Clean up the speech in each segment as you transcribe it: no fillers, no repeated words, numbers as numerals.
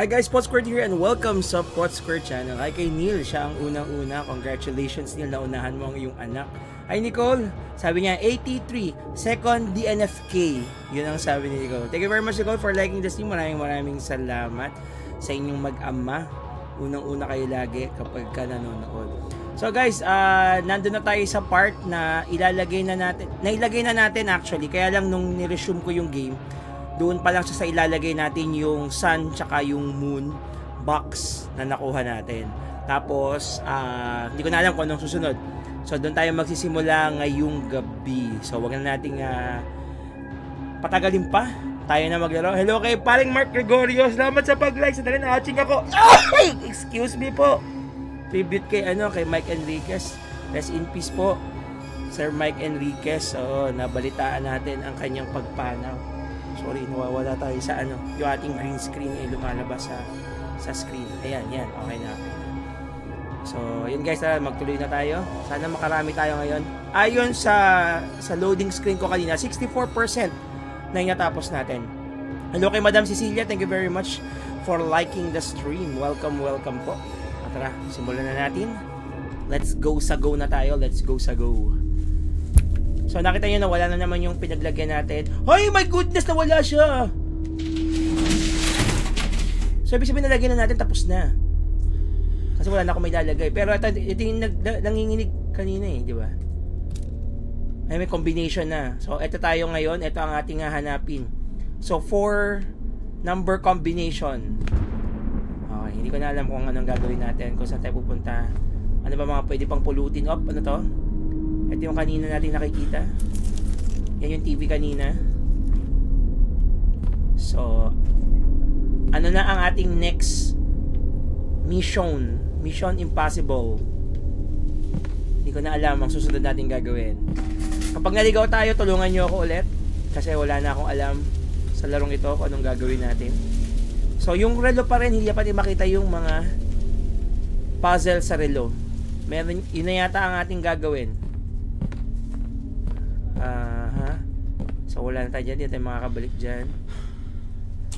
Hi guys, Pot Squared here and welcome sa Pot Squared channel. Hi kay Neil, siya ang unang-una. Congratulations Neil, naunahan mo ang iyong anak. Hi Nicole, sabi niya 83, second DNFK. Yun ang sabi ni Nicole. Thank you very much Nicole for liking the stream. Maraming salamat sa inyong mag-ama. Unang-una kayo lagi kapag ka nanonood. So guys, nandun na tayo sa part na ilalagay na natin actually. Kaya lang nung ni-resume ko yung game, doon pa lang sa ilalagay natin yung sun tsaka yung moon box na nakuha natin. Tapos, hindi ko na alam kung anong susunod. So, doon tayo magsisimula ngayong gabi. So, wag na nating patagalin pa. Tayo na maglaro. Hello kay paring Mark Gregorio. Salamat sa pag-like. Sandali na hatching ako. Excuse me po. Tribute kay Mike Enriquez. Rest in peace po, Sir Mike Enriquez. So, nabalitaan natin ang kanyang pagpanaw. Sorry, nawawala tayo sa yung ating green screen ay lumalabas sa screen. Ayan, yan. Okay na. So, yun guys, magtuloy na tayo. Sana makarami tayo ngayon. Ayon sa loading screen ko kanina, 64% na inatapos natin. Hello kay Madam Cecilia. Thank you very much for liking the stream. Welcome po. Tara, simulan na natin. Let's go sa go na tayo. Let's go sa go. So nakita nyo na wala na naman yung pinaglagyan natin. Hoy, my goodness, nawala siya. So ibig sabihin nalagyan na natin, tapos na. Kasi wala na akong may lalagay. Pero ito yung nanginginig kanina di ba? Ay, may combination na. So ito tayo ngayon, ito ang ating hahanapin. So 4 number combination. Okay, hindi ko na alam kung anong gagawin natin, kung saan tayo pupunta. Ano ba mga pwede pang pulutin? Ano to? Ito yung kanina natin nakikita. Yan yung TV kanina. So, ano na ang ating next mission? Mission Impossible. Hindi ko na alam ang susunod natin gagawin. Kapag naligaw tayo, tulungan nyo ako ulit. Kasi wala na akong alam sa larong ito kung anong gagawin natin. So, yung relo pa rin, hindi pa din makita yung mga puzzle sa relo. Meron, yun na yata ang ating gagawin. So wala na tayo dyan. Hindi tayo makakabalik dyan.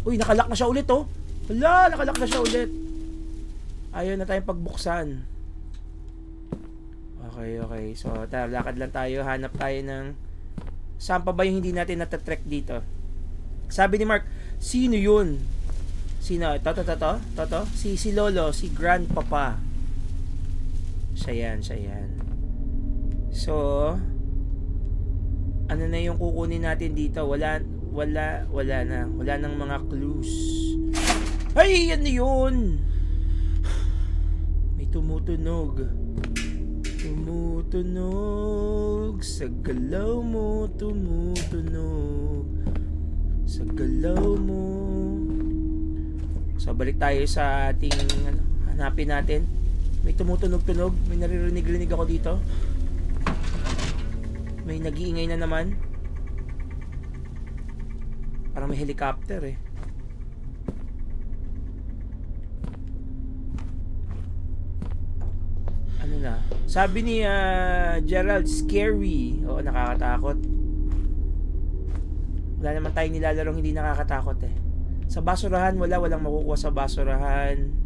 Uy, nakalock na siya ulit Wala, nakalock na siya ulit. Ayaw na tayong pagbuksan. Okay. So lakad lang tayo. Hanap tayo ng saan pa ba yung hindi natin natatrack dito. Sabi ni Mark, sino yun? Sino? Toto? Si Lolo, si Grandpapa. Siya yan. So ano na yung kukunin natin dito? Wala na. Wala nang mga clues. Ay, yan yun. May tumutunog. Sa galaw mo, tumutunog. Sa galaw mo. So, balik tayo sa ating hanapin natin. May tumutunog-tunog. May naririnig-rinig ako dito. May nag-iingay na naman. Parang may helicopter Ano na? Sabi ni Gerald, scary. Oo, nakakatakot. Wala naman tayong nilalarong hindi nakakatakot Sa basurahan, walang makukuha sa basurahan.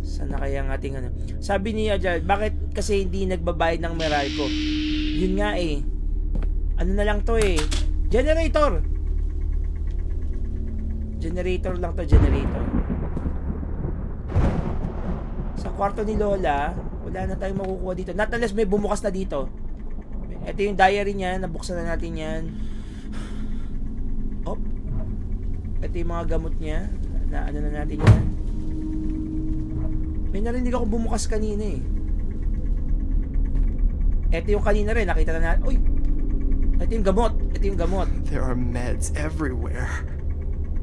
Sana kaya ang ating Sabi ni Gerald, bakit kasi hindi nagbabayad ng Meralco? Yun nga ano na lang to generator lang to, generator. Sa kwarto ni Lola, wala na tayong makukuha dito. Not unless may bumukas na dito. Ito yung diary niya, nabuksan na natin yan. Ito yung mga gamot niya, na ano na natin yan. May narinig ako bumukas kanina Ito yung kanina rin, nakita na natin. Uy! Ito yung gamot. There are meds everywhere.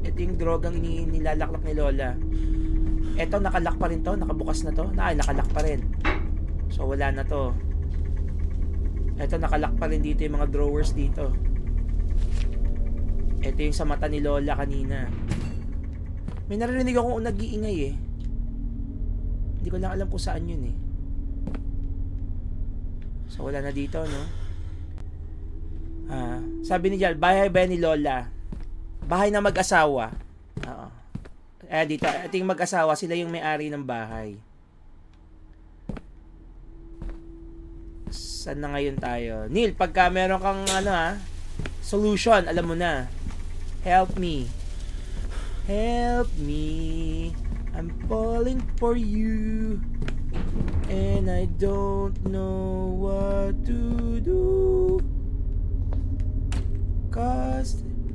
Ito yung drogang nilalaklak ni Lola. Ito, nakalock pa rin to. Nakabukas na to. Nakalock pa rin. So, wala na to. Ito, nakalock pa rin dito yung mga drawers dito. Ito yung sa mata ni Lola kanina. May narinig akong nag-iingay Hindi ko lang alam kung saan yun So wala na dito, no? Sabi ni Jal, bahay ni Lola. Bahay na mag-asawa. Oo. Dito. Ating mag-asawa. Sila yung may-ari ng bahay. Saan na ngayon tayo? Neil, pagka meron kang solution, alam mo na. Help me. Help me. I'm falling for you. And I don't know what to do.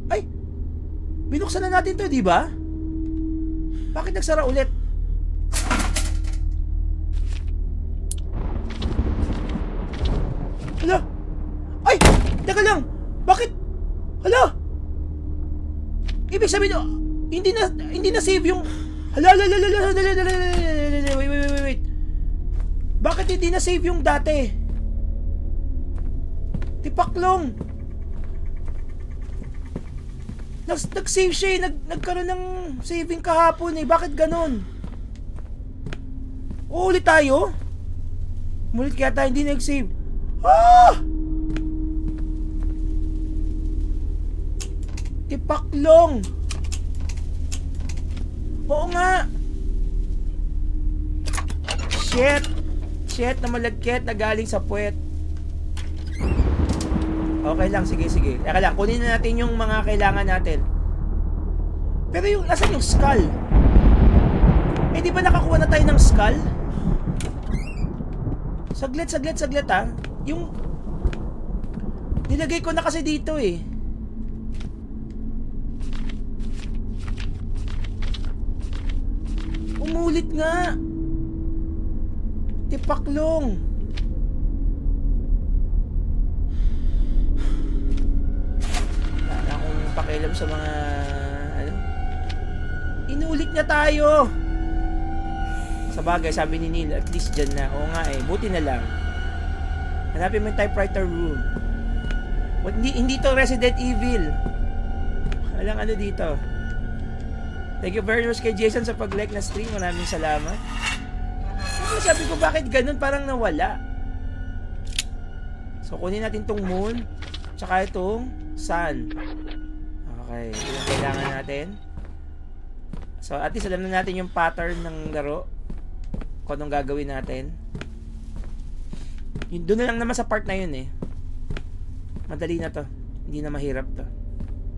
Ay! Binuksan na natin to, di ba? Bakit nagsara ulit? Hala! Ay! Teka lang! Bakit? Hala! Ibig sabihin, hindi na save yung... Hala! Wait. Bakit hindi na save yung dati? Tipaklong! Nag-save siya eh. Nagkaroon ng saving kahapon eh. Bakit ganun? Uulit tayo? Umulit kaya tayo hindi nag-save. Ah! Tipaklong! Oo nga! Shit na malagkit na galing sa puwet. Okay lang, sige. Teka lang, kunin na natin yung mga kailangan natin. Pero yung, nasan yung skull? Di ba nakakuha na tayo ng skull? Saglit ha. Yung, nilagay ko na kasi dito eh. Umulit nga. Tipaklong. Pakialam sa mga inulit niya tayo. Sa bagay, sabi ni Neil, at least dyan na. Oo nga eh, buti na lang. Hanapin mo yung typewriter room. Hindi to Resident Evil. Walang ano dito. Thank you very much kay Jason sa pag-like na stream. Maraming salamat. Sabi ko, bakit ganun? Parang nawala. So, kunin natin tong moon. Tsaka itong sun. Okay, yung kailangan natin. So, at least alam na natin yung pattern ng laro. Kung anong gagawin natin. Doon na lang naman sa part na yun eh. Madali na to. Hindi na mahirap to.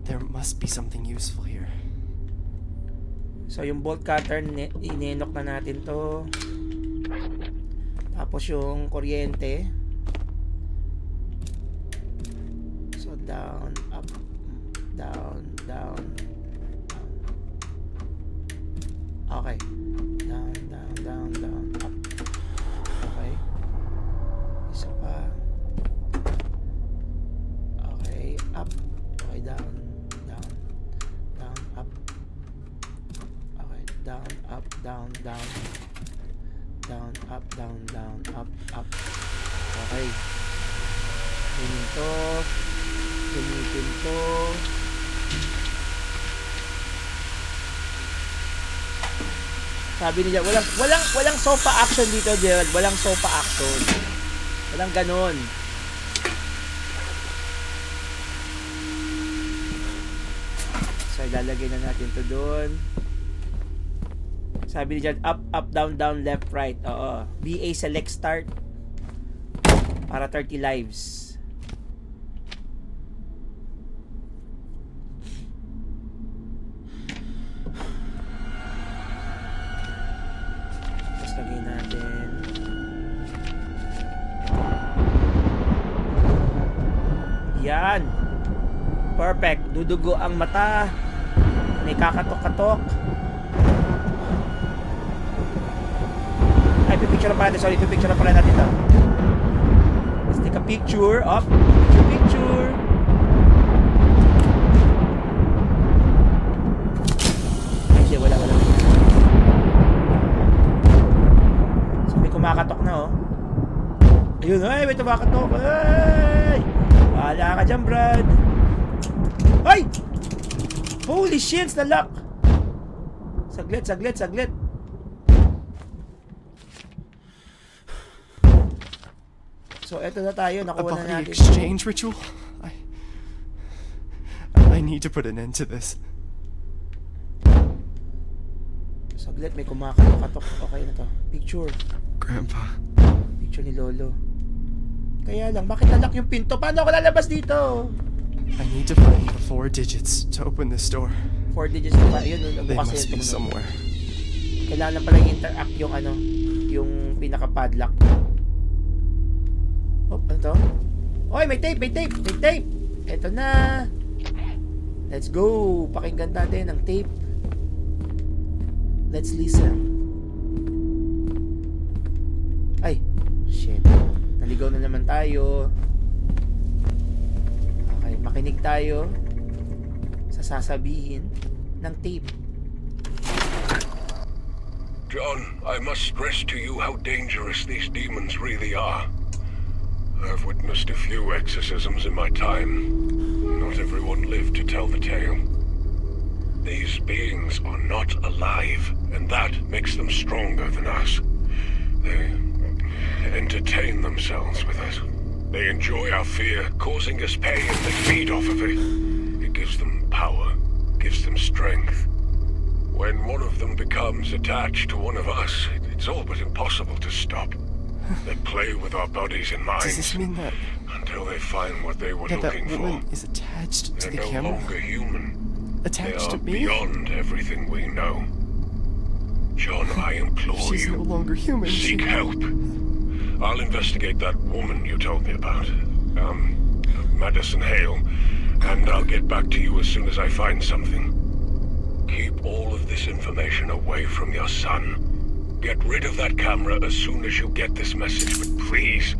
There must be something useful here. So, yung bolt cutter, inenok na natin to. Tapos yung kuryente. So, down, up. Down. Okay. Down, up. Okay. Isa pa. Okay, up. Okay, down, up. Okay, down, up. Down, up. Okay. Gamitin to. Sabi niya, walang sofa action dito, Gerald. Walang sofa action. Walang ganon. So, ilalagay na natin to doon. Sabi niya, up, down, left, right. Oo. BA select start. Para 30 lives. Lagay natin. Yan. Perfect. Dudugo ang mata. May kakatok-katok. Ay, pipicture na pala natin. Sorry, pipicture na pala natin ito. Let's take a picture. Up. Picture. Ay, wala. Kumakatok na oh. Ayun, ay, may tumakatok. Ay! Bahala ka dyan, Brad. Ay! Holy shit, na lock. Saglit. So, eto na tayo. Nakuha na natin. Exchange ritual? I need to put an end to this. Saglit, may kumakatok. Okay na to. Picture. Grandpa. Picture ni Lolo. Kaya lang, bakit nalak yung pinto? Paano ako lalabas dito? I need to find the 4 digits to open this door. 4 digits na ba? Yun, They bukas must be somewhere. Kailangan lang pala i-interact yung yung pinaka-padlock. Oh, ano to? Oy, may tape! Eto na! Let's go! Pakinggan natin ang tape. Let's listen. Ay, shit. Naligaw na naman tayo. Okay, makinig tayo sa sasabihin ng tape. John, I must stress to you how dangerous these demons really are. I've witnessed a few exorcisms in my time. Not everyone lived to tell the tale. These beings are not alive, and that makes them stronger than us. They entertain themselves with us. They enjoy our fear, causing us pain. They feed off of it. It gives them power, gives them strength. When one of them becomes attached to one of us, it's all but impossible to stop. They play with our bodies and minds. Does this mean that until they find what they were looking that woman for? is attached to They're the no camera? longer human. Attached to They are me? beyond everything we know. John, I implore She's no you, longer human. seek help. I'll investigate that woman you told me about. Madison Hale, and I'll get back to you as soon as I find something. Keep all of this information away from your son. Get rid of that camera as soon as you get this message, but please,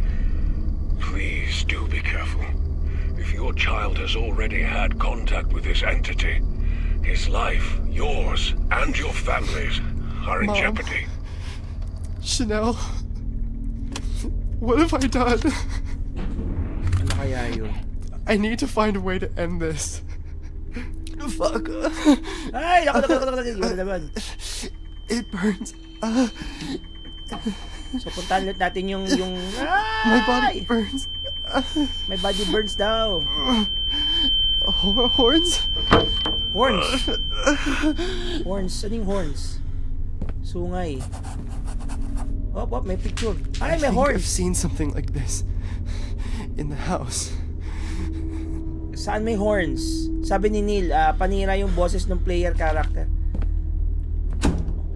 please do be careful. If your child has already had contact with this entity, his life, yours, and your family's are in Mom. jeopardy. Chanel, what have I done? Ano kaya yun? I need to find a way to end this. Fuck. Ay! Ako naman. It burns. So, puntahan ulit natin yung My body burns. My body burns daw. Horns? Horns. Horns. Ano yung horns? Sungay. Oh, may picture. Ay, may I think horns. I've seen something like this in the house. Saan may horns? Sabi ni Neil, panira yung boses ng player character.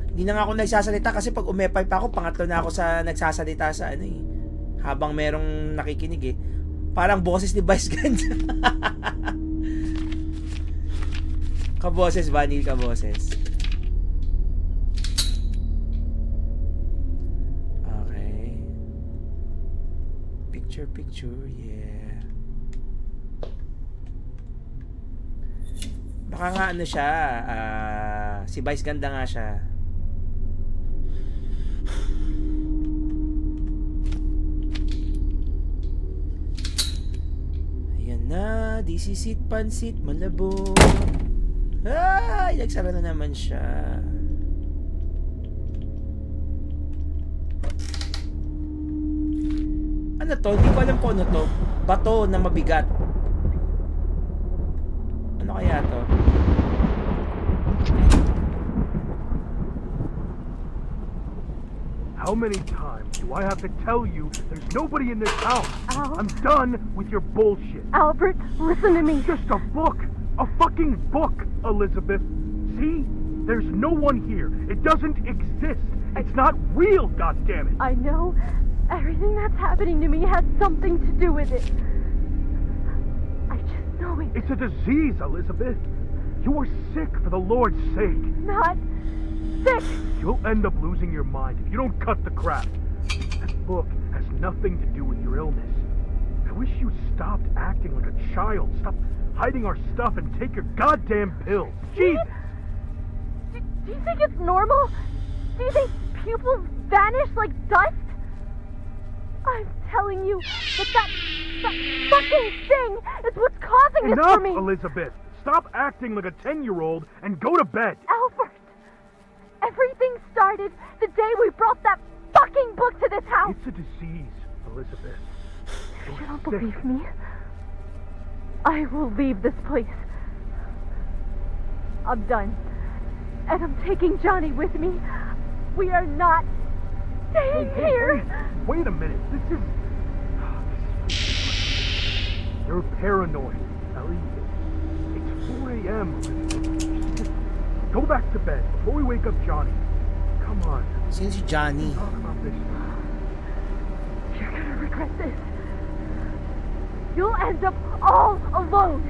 Hindi na nga ako nagsasalita kasi pag umepay pa ako, pangatlo na ako sa nagsasalita sa ano eh. Habang merong nakikinig eh. Parang boses ni Vice Ganda. Kaboses ba, Neil? Kaboses. Okay. Picture, yeah. Baka nga ano siya, si Vice Ganda nga siya. Ayan na, disisit pansit, malabo. Ay, nagsara na naman siya. Ano to? Hindi ko alam kung ano to. Bato na mabigat. Ano kaya to? How many times do I have to tell you there's nobody in this house? Al? I'm done with your bullshit. Albert, listen to me. Just a book. A fucking book, Elizabeth. See? There's no one here. It doesn't exist. It's not real, goddammit. I know everything that's happening to me has something to do with it. I just know it. It's a disease, Elizabeth. You are sick for the Lord's sake. Not sick. You'll end up losing your mind if you don't cut the crap. That book has nothing to do with your illness. I wish you stopped acting like a child. Stop hiding our stuff and take your goddamn pills. Jesus! Do you think it's normal? Do you think pupils vanish like dust? I'm telling you that fucking thing is what's causing this for Enough, me. Elizabeth! Stop acting like a 10-year-old and go to bed. Albert, everything started the day we brought that fucking book to this house. It's a disease, Elizabeth. You don't believe me? I will leave this place. I'm done. And I'm taking Johnny with me. We are not staying here. Wait a minute. This is... You're paranoid, Ellie. It's 4 a.m. Just go back to bed before we wake up Johnny. Come on. Sino si Johnny? Talk about this. You're gonna regret this. You'll end up all alone.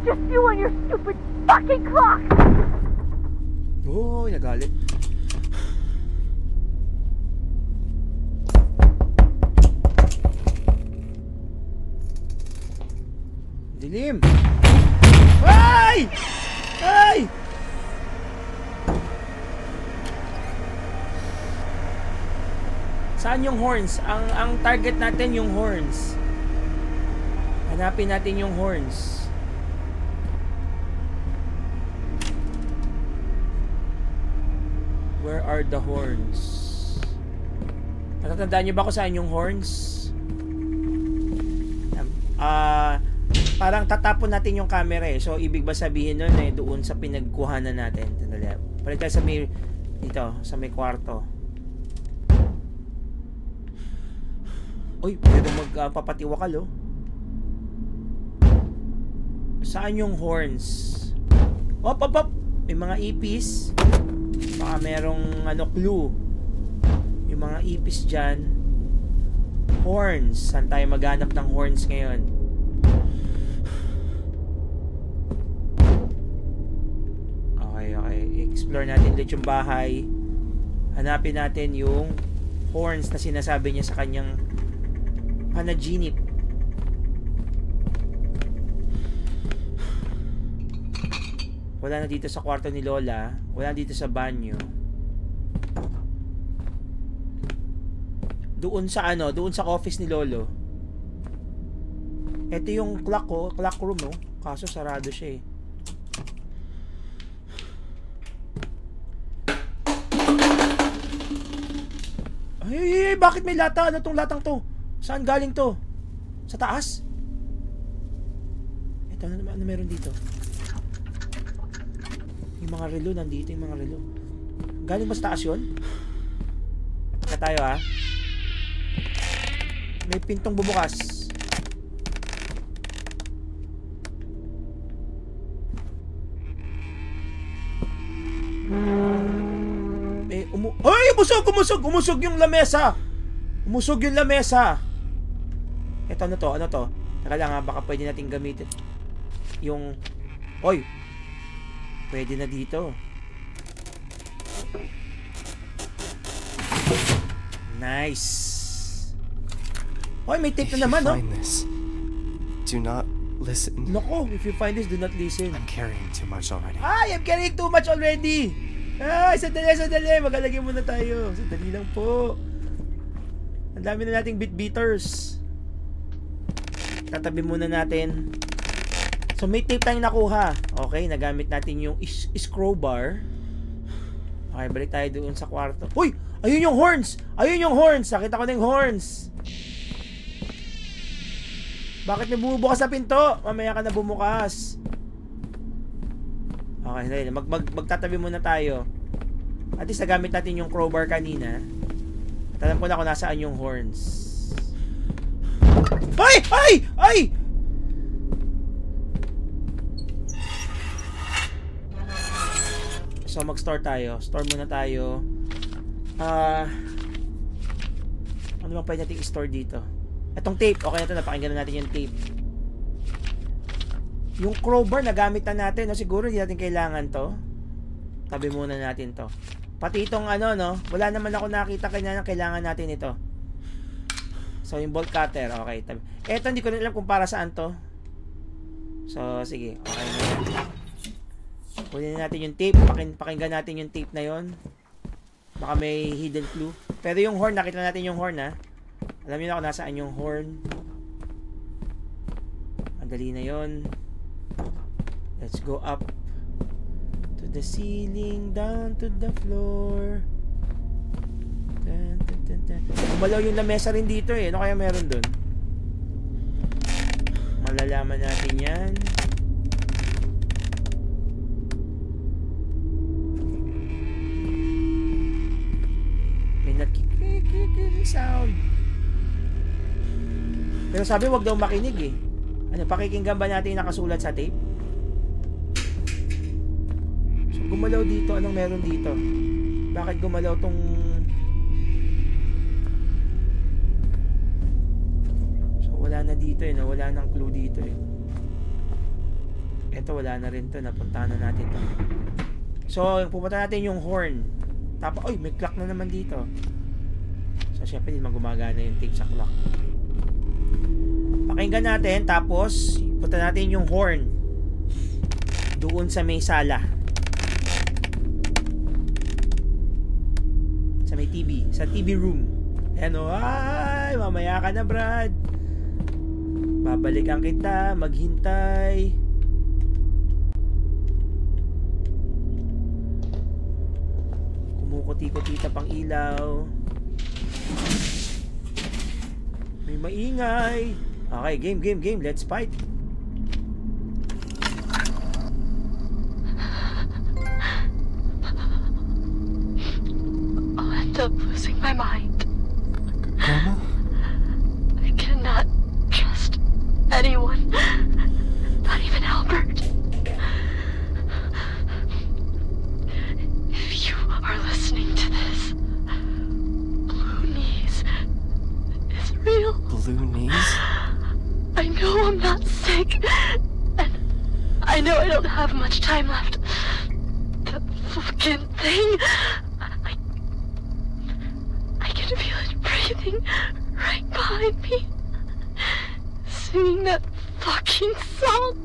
Just you and your stupid fucking clock. Oh, nagalit. Dilim. Ay! Ay! Saan yung horns? Ang target natin yung horns. Hanapin natin yung horns. Where are the horns? Natatandaan niyo ba kung saan yung horns? Parang tatapon natin yung camera eh. So, ibig ba sabihin nun eh, doon sa pinagkuhanan natin. Balik tayo sa may, dito, sa may kwarto. Uy, pwede magpapatiwakal oh. Saan yung horns? Op! May mga ipis. Baka merong clue. Yung mga ipis dyan. Horns. Saan tayo maghanap ng horns ngayon? Okay. Explore natin ulit yung bahay. Hanapin natin yung horns na sinasabi niya sa kanyang panaginip. Wala na dito sa kwarto ni Lola. Wala na dito sa banyo. Doon sa doon sa office ni Lolo. Ito yung clock room oh. Kaso sarado siya eh. Ay, bakit may lata? Ano tong latang to? Saan galing to? Sa taas? Ito, ano meron dito? Yung mga relo, nandito yung mga relo. Galing ba sa taas yun? Kaya tayo ha. May pintong bumukas. Ay! Umusog yung lamesa! Umusog yung lamesa! Ito, ano to? Teka lang ha, baka pwede natin gamitin. Yung... Oy! Pwede na dito. Nice! Oy, may tape na naman, no? If you find this, do not listen. Nako, if you find this, do not listen. I'm carrying too much already. Ay, I'm carrying too much already! Ay, sandali. Magalagay muna tayo. Sandali lang po. Ang dami na nating beaters. Tatabi muna natin. So, may tape tayong nakuha. Okay, nagamit natin yung screwbar. Okay, balik tayo doon sa kwarto. Uy! Ayun yung horns! Nakita ko na yung horns. Bakit may bumubukas sa pinto? Mamaya ka na bumukas. Okay, dahil magtatabi muna tayo. At least nagamit natin yung crowbar kanina. At alam ko na kung nasaan yung horns. Ay! So mag-store tayo. Store muna tayo. Ano bang pwede natin i-store dito? Etong tape. Okay na ito. Napakinggan na natin yung tape. Yung crowbar nagamit na natin, no? Siguro hindi natin kailangan to. Tabi muna natin to. Pati itong wala naman ako nakita kanya na kailangan natin ito. So yung bolt cutter, okay. Eto hindi ko na alam kung para saan to. So sige, okay na yan. Kunin natin yung tape, pakinggan natin yung tape na yon. Baka may hidden clue. Pero yung horn, nakita natin yung horn ha. Alam niyo na kung nasaan yung horn. Madali na yon. Let's go up to the ceiling, down to the floor. Umalaw yung lamesa rin dito eh. Ano kaya meron dun? Malalaman natin yan. Pero sabi wag daw makinig eh. Ano, pakikinggan ba natin yung nakasulat sa tape? So, gumalaw dito. Anong meron dito? Bakit gumalaw tong... So, wala na dito eh. No? Wala nang clue dito eh. Eto, wala na rin to. Napuntahan na natin to. So, pupunta natin yung horn. Tapos, oy, may clock na naman dito. So, syempre, hindi naman gumagana yung tape sa clock. Pakinggan natin, tapos punta natin yung horn doon sa may sala, sa may TV, sa TV room. Ayan o, ay, mamaya ka na Brad, babalikan kita, maghintay. Kumukuti-kutita pang ilaw, may maingay. Okay, game. Let's fight. I'll end up losing my mind. Grandma? I cannot trust anyone. Not even Albert. If you are listening to this, Blue Knees is real. Blue Knees? I know I'm not sick, and I know I don't have much time left. That fucking thing, I can feel it breathing right behind me, singing that fucking song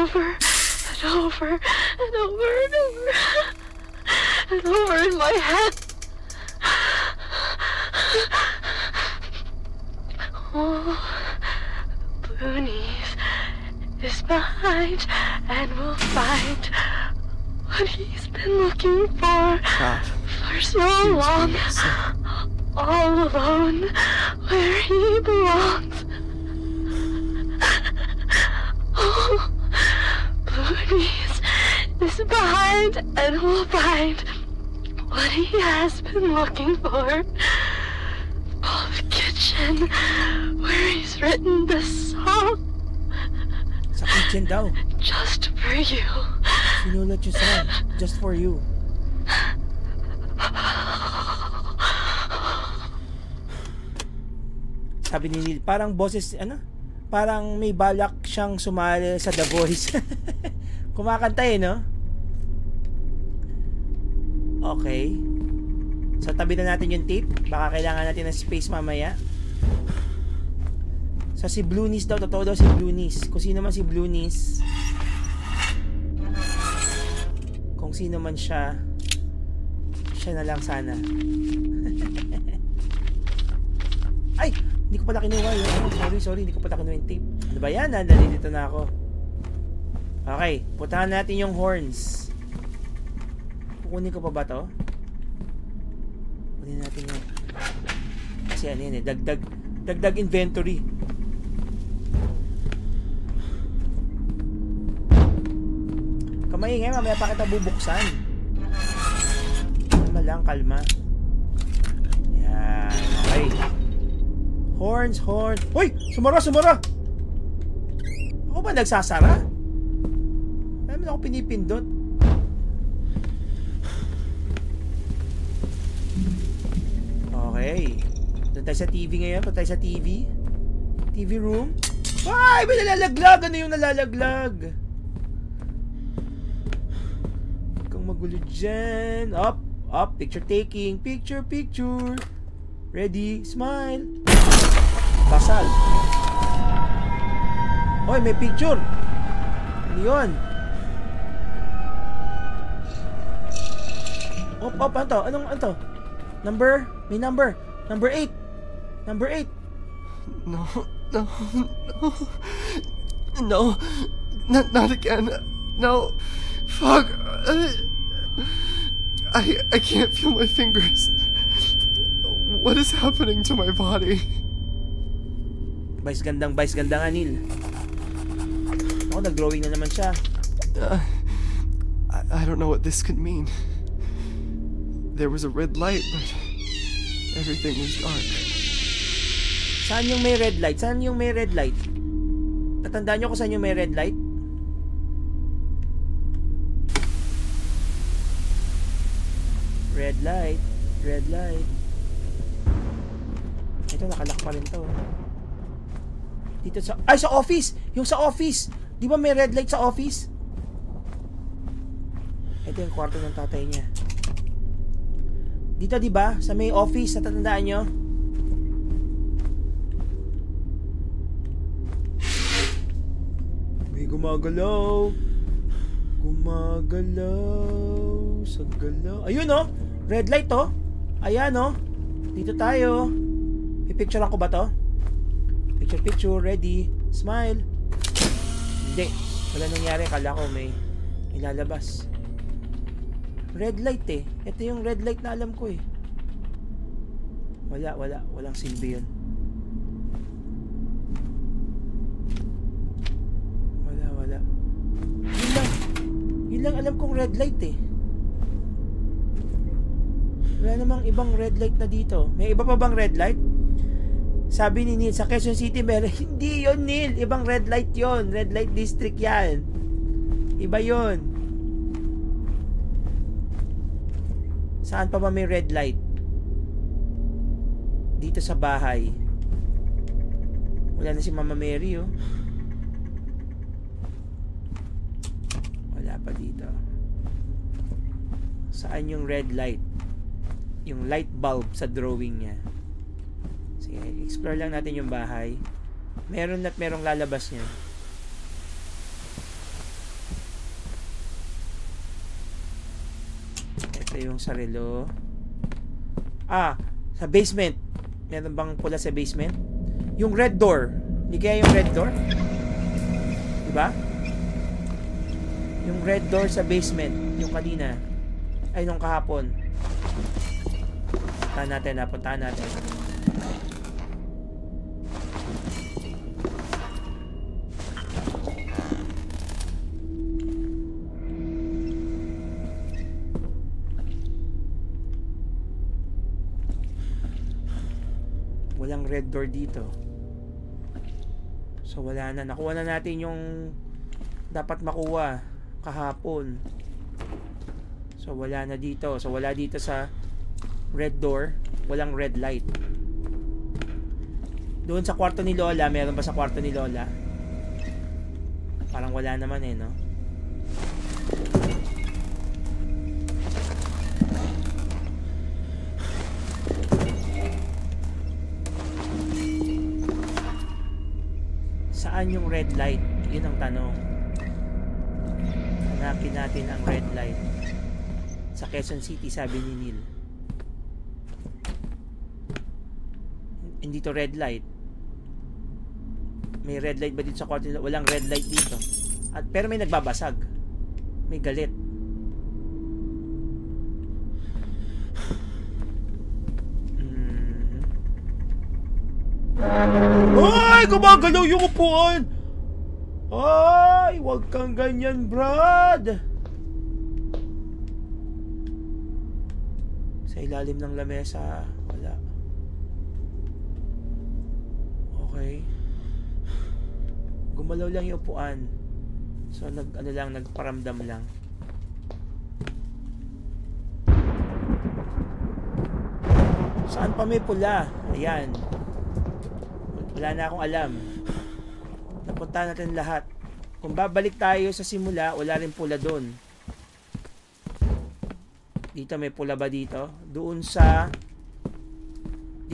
over and over and over and over and over in my head. Oh, Blue Knees is behind and will find what he's been looking for so long. All alone where he belongs. Oh, Blue Knees is behind and will find what he has been looking for. The kitchen where he's written this song. Sa kitchen daw. Just for you. Sinulat yung song. Just for you. Sabi ni Neil, parang boses, ano? Parang may balak siyang sumali sa The Voice. Kumakanta eh, no? Okay. So, tabi na natin yung tape. Baka kailangan natin ng space mamaya. So, si Blue Knees daw. Totoo daw si Blue Knees. Kung sino man si Blue Knees. Kung sino man siya. Siya na lang sana. Ay! Hindi ko pala kinuha yun. Sorry. Hindi ko pala kinuha yung tape. Ano ba yan? Nandito na ako. Okay. Puntahan natin yung horns. Kukunin ko pa ba to? Kunin natin yun. Kasi ano yun eh. Dagdag inventory. Kamaingay. Mamaya pa kita bubuksan. Kalma lang. Kalma. Yan. Okay. Horns. Uy! Sumara! Ako ba nagsasara? Alam mo ako pinipindot. Okay. Doon tayo sa TV ngayon. Doon tayo sa TV. TV room. Ay! May nalalaglag! Ano yung nalalaglag? Huwag kang magulo dyan. Up! Picture taking. Picture. Ready? Smile. Basal. Hoy, may picture. Ano yun? Ano to? Ano to? May number. Number 8. No. Not again. No. Fuck. I can't feel my fingers. What is happening to my body? Vice gandang Anil. Ako, nag-drawing na naman siya. I don't know what this could mean. There was a red light, but everything was dark. Saan yung may red light? Saan yung may red light? Tatandaan nyo kung saan yung may red light? Red light. Red light. Ito, nakalak pa rin to. Dito sa... Ay, sa office! Yung sa office! Di ba may red light sa office? Ito yung kwarto ng tatay niya. Dito, di ba? Sa may office, natatandaan nyo? May gumagalaw. Gumagalaw. Sa galaw. Ayun, oh! Red light, oh! Ayan, oh! Dito tayo. Pipicturean ko ba to? Picture, ready. Smile. Hindi. Wala nangyari. Kala ko may ilalabas. Red light eh. Ito yung red light na alam ko eh. Wala. Walang silbi yun. Wala. Yun lang alam kong red light eh. Wala namang ibang red light na dito. May iba pa bang red light? Sabi ni Neil, sa Quezon City meron. Hindi yon Neil. Ibang red light yon. Red light district yan. Iba yon. Saan pa ba may red light? Dito sa bahay. Wala na si Mama Mary, oh. Wala pa dito. Saan yung red light? Yung light bulb sa drawing niya. Sige, explore lang natin yung bahay. Meron at merong lalabas niya. Ito yung sarilo. Sa basement. Meron bang pula sa basement? Yung red door. Hindi kaya yung red door? Diba? Yung red door sa basement. Yung kanina. Ay, nung kahapon. Puntahan natin. Walang red door dito. So wala na. Nakuha na natin yung dapat makuha kahapon. So wala na dito. So wala dito sa red door. Walang red light. Doon sa kwarto ni Lola, meron ba sa kwarto ni Lola? Parang wala naman eh, no? Saan yung red light? Yun ang tanong. Hanapin natin ang red light. Sa Quezon City, sabi ni Neil. Hindi to red light. May red light ba dito sa kwarto? Walang red light dito. Pero may nagbabasag. May galit. Ay! Gumagalaw yung upuan! Ay! Huwag kang ganyan, Brad! Sa ilalim ng lamesa, wala. Okay. Gumalaw lang yung upuan. So, nagparamdam lang. Saan pa may pula? Ayan. Wala na akong alam. Napunta natin lahat. Kung babalik tayo sa simula, wala rin pula doon. Dito may pula ba dito? Doon sa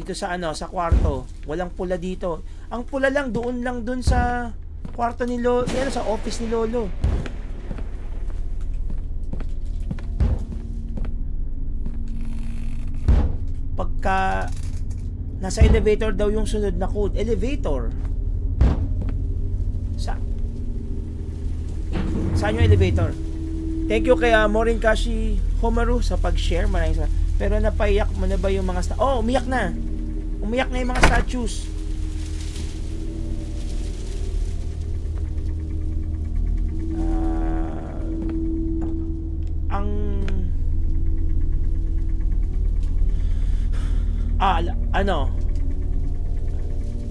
sa kwarto. Walang pula dito. Ang pula lang doon sa kwarto ni Lolo, sa office ni Lolo. Pagka nasa elevator daw yung sunod na code. Elevator. Saan yung elevator? Thank you kay Morin Kashi Homaru sa pag-share. Maraming salamat. Pero napaiyak mo na ba yung mga umiyak na. Umiyak na yung mga statues.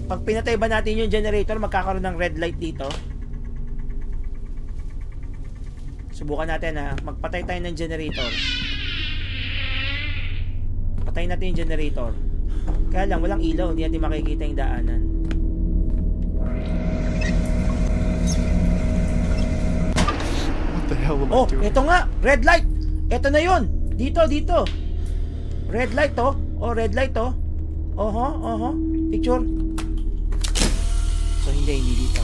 Pag pinatay ba natin yung generator, magkakaroon ng red light dito. Subukan natin ha. Magpatay tayo ng generator. Patayin natin yung generator. Kaya lang, walang ilaw. Hindi natin makikita yung daanan. What the hell am I Oh, doing? ito nga. Red light. Ito na yun. Dito. Red light oh. Oh, red light oh. Oho. Picture. So, hindi dito.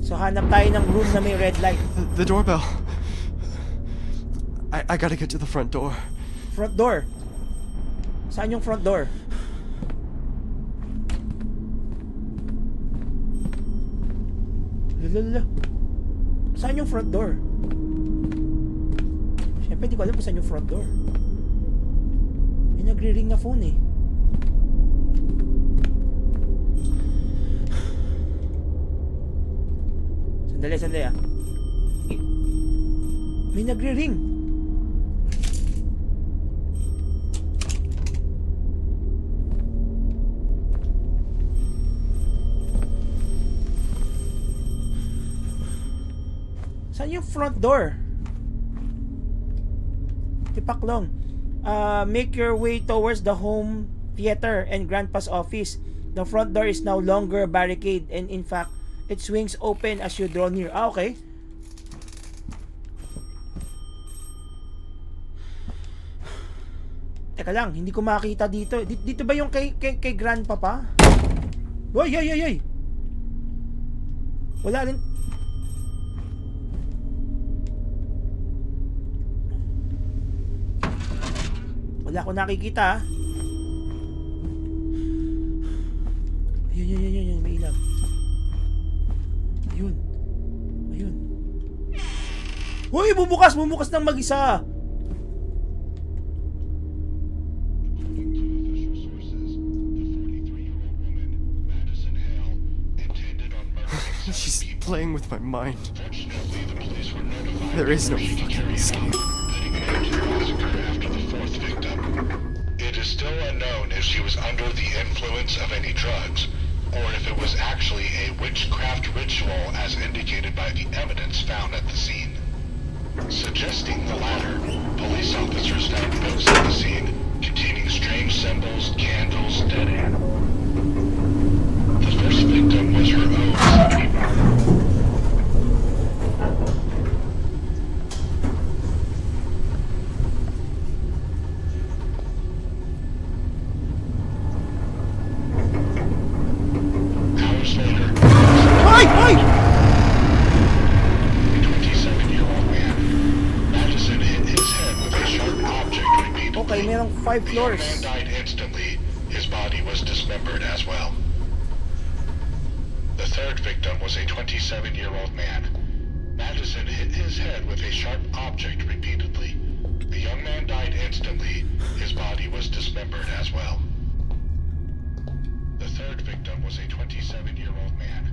So, hanap tayo ng room na may red light. The doorbell. I gotta get to the front door. Front door. Saan yung front door? Lala. Saan yung front door? Siyempre, hindi ko alam kung saan yung front door. May nagre-ring na phone eh. Sandali ah. May nagre-ring. Saan yung front door? Tipaklong. Make your way towards the home theater and grandpa's office. The front door is now longer barricade and in fact, it swings open as you draw near. Ah, okay. Teka lang, hindi ko makita dito. Dito ba yung kay grandpapa? Oy! Wala rin. Wala akong nakikita. Ayun, may ilaw. Ayun. Uy, bumukas ng mag-isa. She's playing with my mind. There is no fucking escape. It is still unknown if she was under the influence of any drugs, or if it was actually a witchcraft ritual as indicated by the evidence found at the scene. Suggesting the latter, police officers found notes at the scene containing strange symbols, candles, dead animals. The first victim was her own security guard. Okay, merong 5 floors. The man died instantly. His body was dismembered as well. The third victim was a 27-year-old man. Madison hit his head with a sharp object repeatedly. The young man died instantly. His body was dismembered as well. The third victim was a 27-year-old man.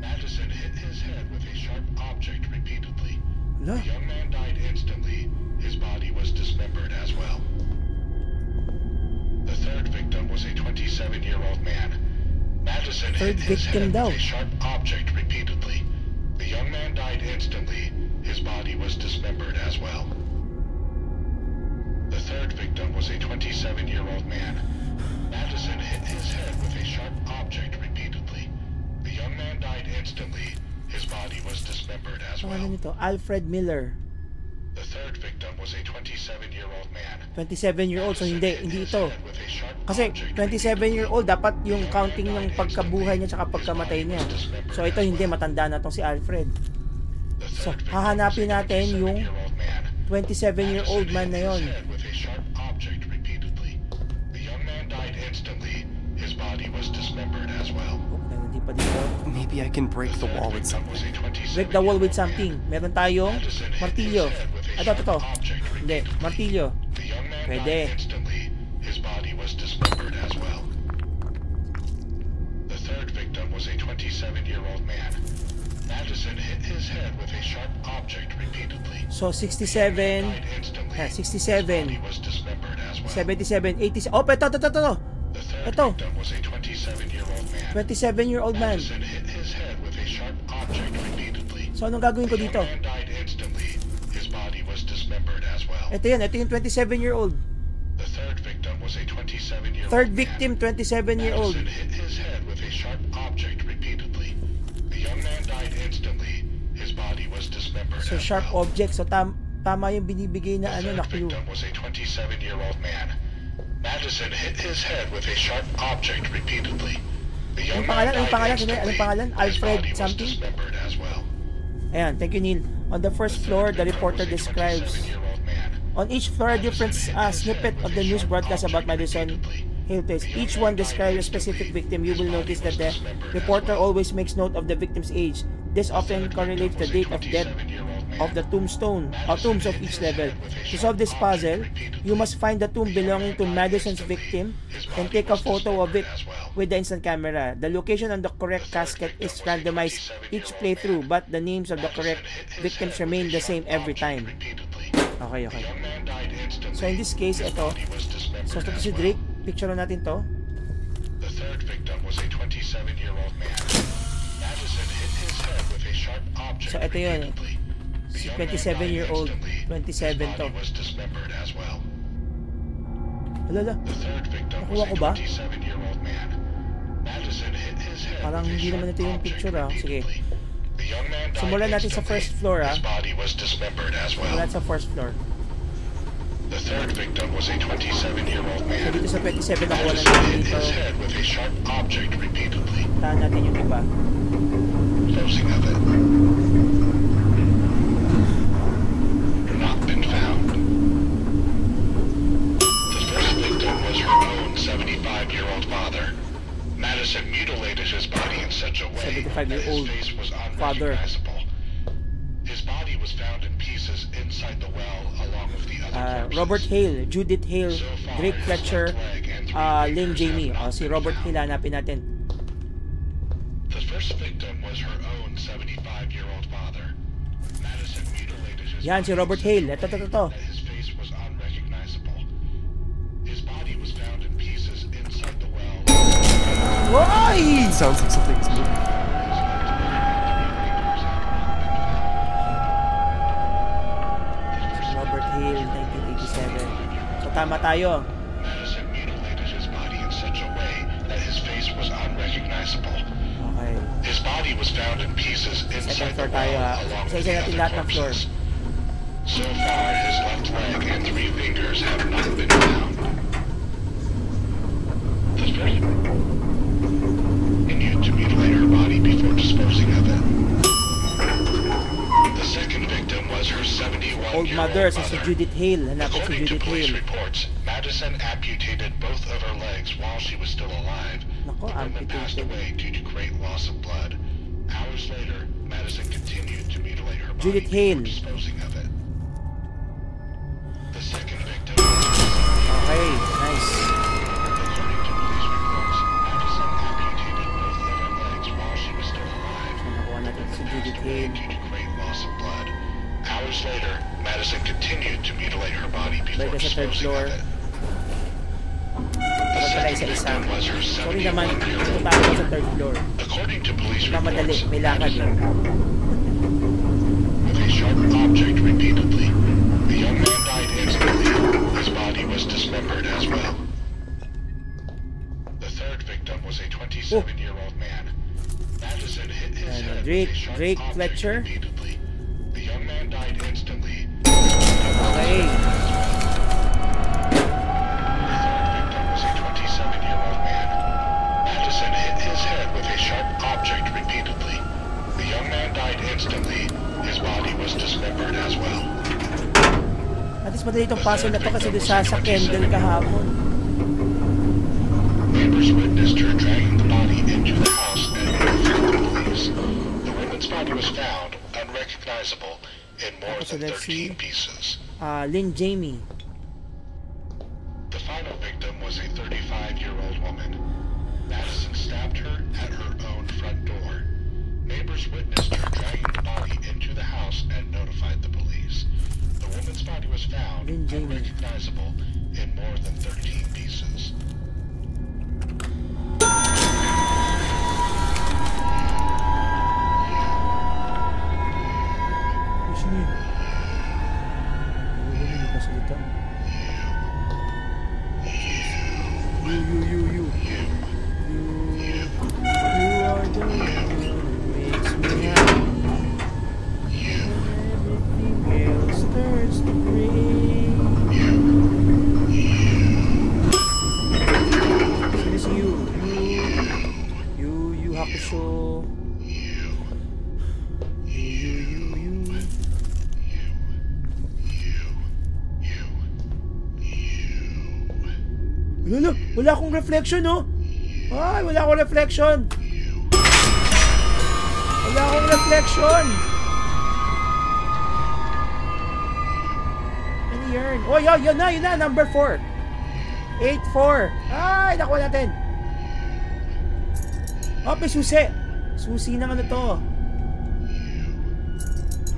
Madison hit his head with a sharp object repeatedly. No. The young man died instantly. His body was dismembered as well. The third victim was a 27-year-old man. Madison hit his head with a sharp object repeatedly. The young man died instantly. His body was dismembered as well. The third victim was a 27-year-old man. Madison hit his head with a sharp object repeatedly. The young man died instantly. His body was dismembered as well. Ano nito? Alfred Miller. The third victim was a 27-year-old man. 27-year-old, so hindi ito. Kasi 27-year-old dapat yung counting ng pagkabuhay niya tsaka pagkamatay niya. So ito hindi, matanda na tong si Alfred. So hahanapin natin yung 27-year-old man na yon. Hindi pa dito. Maybe I can break the wall with something. Break the wall with something. Meron tayong martilyo. Ito. Hindi, martilyo. Pwede. His body was dismembered as well. The third victim was a 27-year-old man. Madison hit his head with a sharp object repeatedly. So 67, 67, 77, 80. Oh, ito. The third victim was a 27-year-old man. Madison hit his head with a sharp object repeatedly. So, anong gagawin ko The dito? young man died instantly. His body was dismembered as well. Ito yung 27-year-old. The third victim was a 27-year-old Third man. victim, 27-year-old. Madison hit his head with a sharp object repeatedly. The young man died instantly. His body was dismembered So, as sharp well. object. So, tama yung binibigay na The na third clue. victim was a 27-year-old man. Madison hit his head with a sharp object repeatedly. The young man Anong died pangalan? instantly. Anong pangalan? His Alfred body was something? dismembered as well. Ayan, thank you, Neil. On the first floor, the reporter describes on each floor a different snippet of the news broadcast about Madison Hill Place. Each one describes a specific victim. You will notice that the reporter always makes note of the victim's age. This often correlates the date of death of the tombs of each level. To solve this puzzle, you must find the tomb belonging to Madison's victim and take a photo of it with the instant camera. The location on the correct casket is randomized each playthrough, but the names of the correct victims remain the same every time. Okay. So in this case, ito. So ito si Drake. Picture natin to. The third victim was a 27-year-old man. Madison hit his head with a sharp object So ito yun. repeatedly. Si 27-year-old. 27 to. Was dismembered as well. Alala. The third victim was Nakuha a ko ba? 27-year-old man. Madison hit his head Parang with a hindi sharp naman ito yung object picture, ah. Sige. repeatedly. The young man died Simulan natin sa instantly. first floor, ah. His body was dismembered as well. Wala sa first floor. The third victim was a 27-year-old So man. dito sa 27 nakuha na Madison natin hit dito. his head with a sharp object repeatedly. Tahan natin yung iba. Closing of it. Not been found. The first victim was her own 75-year-old father. Madison mutilated his body in such a way that 75-year-old his face was father. unrecognizable. His body was found in pieces inside the well along with the other corpses. Robert Hale, Judith Hale, Drake Fletcher, Lynn Jamie. Si Robert Hale, hanapin natin. The first victim was her own 75-year-old father. Madison mutilated his Yan, si body Robert in such a Hale. Ito. way that his face was unrecognizable. His body was found in pieces inside the well. Why? It sounds like something's moving. Robert Hale, 1987. So tama tayo. Madison mutilated his body in such a way that his face was unrecognizable. Okay. His body was found in pieces inside the floor tayo, well ha. along with Isa-isa the natin other lahat ng floor. corpses. So far, his left leg and 3 fingers have not been found. The first continued to mutilate her body before disposing of it. The second victim was her 71-year-old Old mother, so si Judith Hale. Hanapin si According to Judith police Hale. reports, Madison amputated both of her legs while she was still alive. Nako, The woman passed amputated. away due to great loss of blood. Hours later, Madison continued to mutilate her body Judith before Hale. disposing of it. The second victim. Okay, nice. According to police reports, Madison amputated both of her legs while she was still alive. So nakuha natin si Judith Passed away Hale. due to great loss of blood. Hours later, Madison continued to mutilate her body before Balik ka sa third disposing floor. of it. The Dapat pala second isa-isa. victim was her Sorry naman, 71-year-old punta ako sa third floor. According to police Mamadali, reports, may lakad lang. with a sharp object repeatedly, the young man died instantly. His body was dismembered as well. The third victim was a 27-year-old man. Madison hit his Ayan, head Drake- with a sharp Drake object Fletcher. repeatedly. The young man died instantly. Okay. The third victim was a 27-year-old man. Madison hit his head with a sharp object repeatedly. The young man died instantly. His body was dismembered as well. At least madali itong puzzle na to kasi doon sa Kendall kahapon. Neighbors witnessed her dragging the body into the house and notified the police. The woman's body was found unrecognizable in more So than let's see. 13 pieces. Lynn Jamie. The final victim was a 35-year-old woman. Madison stabbed her at her own front door. Neighbors witnessed her dragging the body into the house and notified the police. The woman's body was found Lynn Jamie. unrecognizable in more than 13 pieces. Sino yun? Ano yung kasalita? You are the one who makes me happy. Everything else turns to gray. Sino si you? You Hakusho. Wala akong reflection, oh. Ay, wala akong reflection. Wala akong reflection. Ano yan? Oh, yun na. Number 4. 8-4. Ay, nakuha natin. Oh, may susi. Susi ng ano to.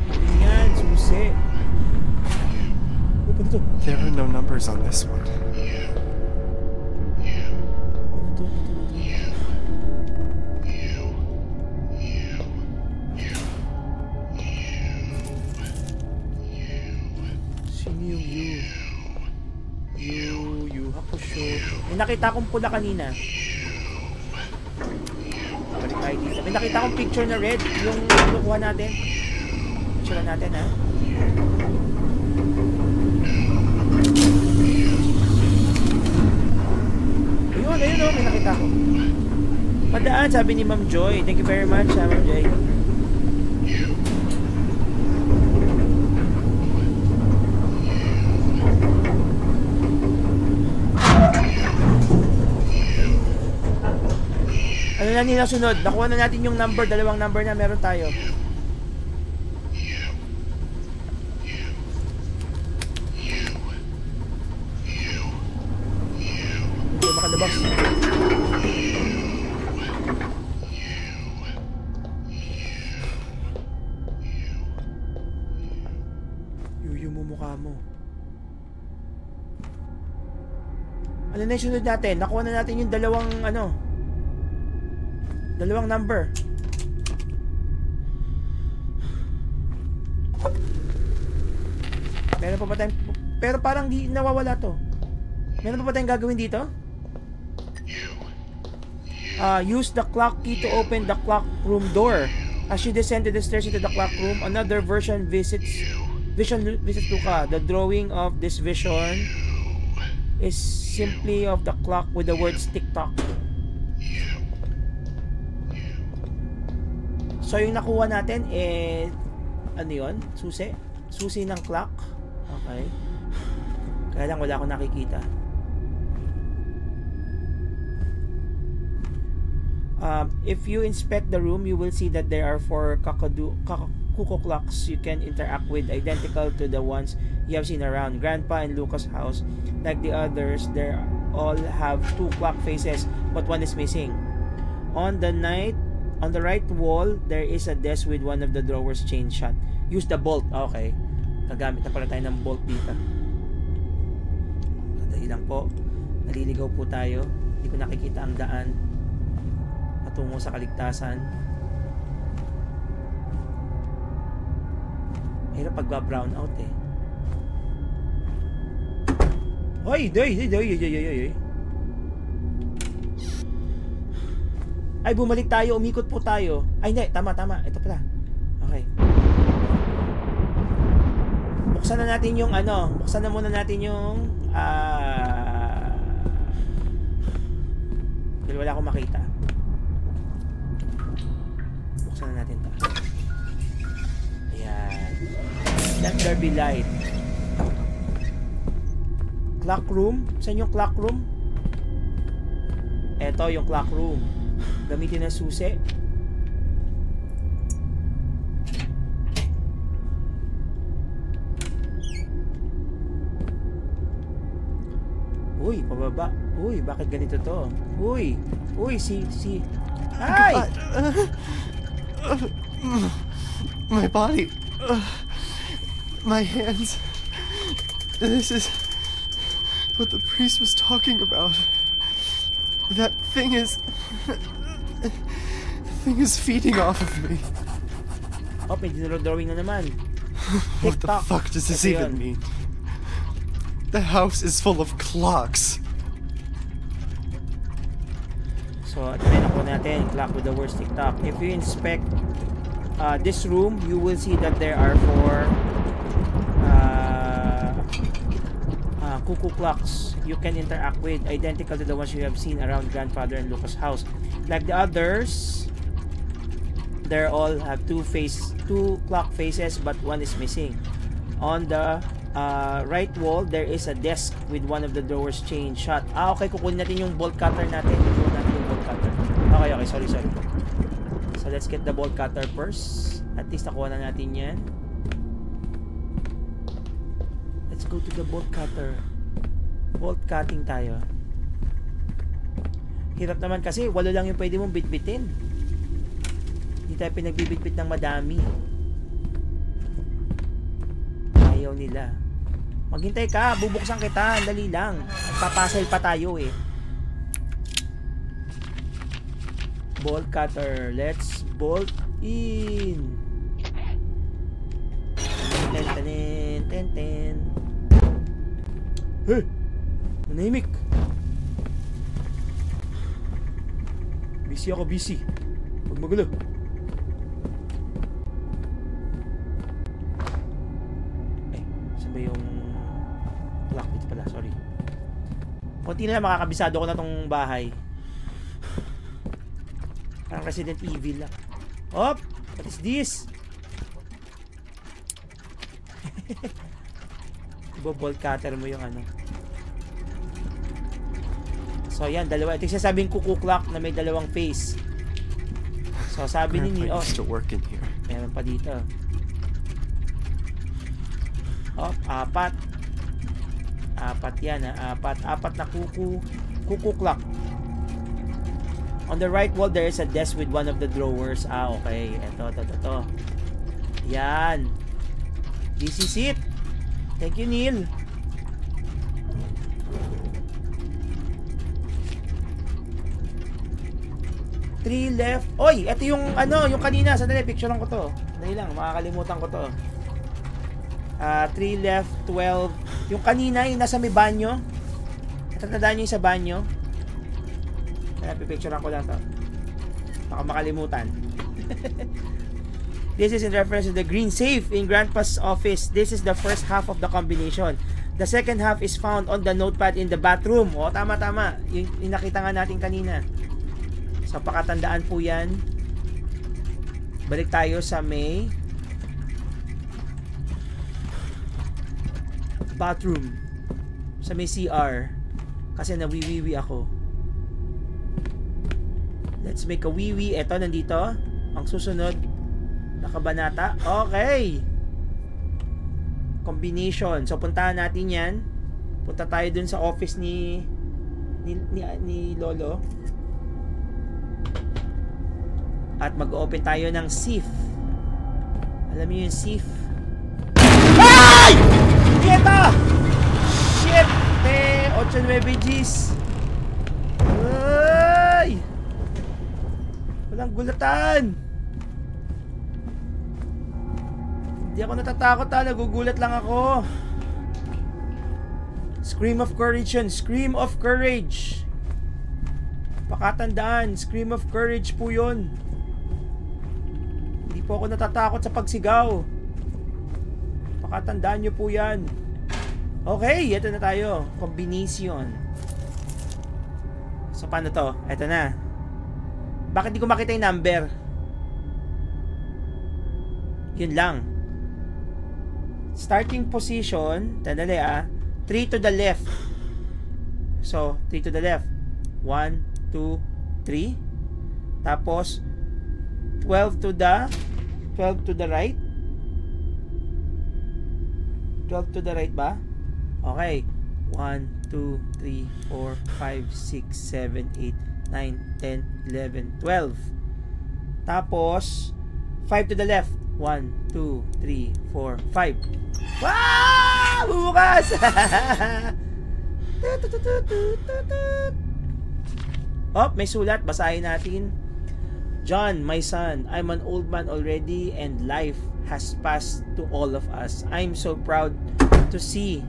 Ayan, susi. Ano to? There are no numbers on this one. Nakita akong pula kanina. Balik tayo dito. May nakita akong picture na red. Yung nakuha natin. Picture natin, ha? Ayun, may nakita ko. Padaan, sabi ni Ma'am Joy. Thank you very much, Ma'am Joy. Ano na nila sunod? Nakuha na natin yung number, dalawang number na meron tayo. Hindi makalabas. Yung mukha mo. Ano na yung sunod natin? Nakuha na natin yung dalawang dalawang number. Meron pa ba tayong... Pero parang di nawawala to. Meron pa ba tayong gagawin dito? Use the clock key to open the clock room door. As you descend to the stairs into the clock room, another vision visits Luca. The drawing of this vision is simply of the clock with the words tick-tock. So yung nakuha natin ano yun? Susi? Susi ng clock. Okay. Kaya lang wala akong nakikita. If you inspect the room, you will see that there are 4 cuckoo clocks you can interact with, identical to the ones you have seen around Grandpa and Luca's house. Like the others, they all have 2 clock faces, but one is missing. On the right wall, there is a desk with one of the drawers chained shut. Use the bolt. Okay. Gagamit na pala tayo ng bolt dito. Dahil lang po. Naliligaw po tayo. Hindi ko nakikita ang daan patungo sa kaligtasan. Mahirap pagba-brown out eh. Hoy! Ay, bumalik tayo. Umikot po tayo. Ay, hindi. Tama. Ito pala. Okay. Buksan na natin yung Buksan na muna natin yung dahil wala akong makita. Buksan na natin ito. Ayan. Let there be light. Clock room. Saan yung clock room? Ito yung clock room. Gamitin na susi. Uy, pababa. Uy, bakit ganito to? Uy, si ay! My body. My hands. This is what the priest was talking about. That thing is... The thing is feeding off of me. Oh, may drawing na naman. What the TikTok. fuck does this Ito even yun. mean? The house is full of clocks. So, ito na nakuha natin. Clock with the worst TikTok. If you inspect this room, you will see that there are 4 cuckoo clocks you can interact with, identical to the ones you have seen around grandfather and Lucas' house. Like the others, they all have 2 clock faces, but one is missing. On the right wall, there is a desk with one of the drawers chained shut. Okay, kukunin natin yung bolt cutter natin. Kukunin natin yung bolt cutter. Okay, sorry. So, let's get the bolt cutter first. At least nakuha na natin yan. Let's go to the bolt cutter. Bolt cutting tayo. Hirap naman kasi 8 lang yung pwede mong bitbitin. Hindi tayo pinagbibitbit ng madami. Ayaw nila. Maghintay ka, bubuksan kita, dali lang. Nagpapasel pa tayo eh. Bolt cutter, let's bolt in. Ten. Hey! Nanahimik! Busy ako, busy. Huwag magulo. Ay, saan ba yung clock dito pala? Sorry. Kunti na lang makakabisado ko na tong bahay. Parang Resident Evil lang. Hop! What is this? Bolt cutter mo yung ano. So yan, dalawa. Ito yung sinasabing cuckoo clock na may 2 face. So sabi ni Grandpa used to work in here. meron pa dito. Oh, 4. 4 yan ha. 4 na cuckoo clock. On the right wall, there is a desk with one of the drawers. Okay. Ito. Yan. This is it. Thank you, Neil. Three left. Oy, ito yung ano, yung kanina. Sandali, picturean ko to. Dahil lang, makakalimutan ko to. 3 left, 12. Yung kanina, yung nasa may banyo. Tatandaan nyo yung sa banyo. Kaya pipicturean ko lang to. Baka makalimutan. This is in reference to the green safe in Grandpa's office. This is the first half of the combination. The second half is found on the notepad in the bathroom. O, tama. Yung nakita nga natin kanina. So, pakatandaan po yan. Balik tayo sa may bathroom. Sa may CR. Kasi nawiwiwi ako. Let's make a wiwi. Eto, nandito. Ang susunod, nakabanata. Okay. Combination. So, puntahan natin yan. Punta tayo dun sa office ni Lolo. At mag-open tayo ng SIF. Alam niyo yung SIF? Ay! Ito! Shit! 8-9 Gs. Ay! Walang gulatan. Hindi ako natatakot ha. Nagugulat lang ako. Scream of courage yun. Scream of courage. Pakatandaan. Scream of courage po yun. Hindi po ako natatakot sa pagsigaw. Pakatandaan nyo po yan. Okay, ito na tayo. Combination. So, paano to? Ito na. Bakit di ko makita yung number? Yun lang. Starting position, tandali 3 to the left. So, 3 to the left. 1, 2, 3. Tapos, 12 to the right. 12 to the right ba? Okay. 1, 2, 3, 4, 5, 6, 7, 8, 9, 10, 11, 12. Tapos, 5 to the left. 1, 2, 3, 4, 5. Wow! Bukas! Oh, may sulat. Basahin natin. John, my son, I'm an old man already and life has passed to all of us. I'm so proud to see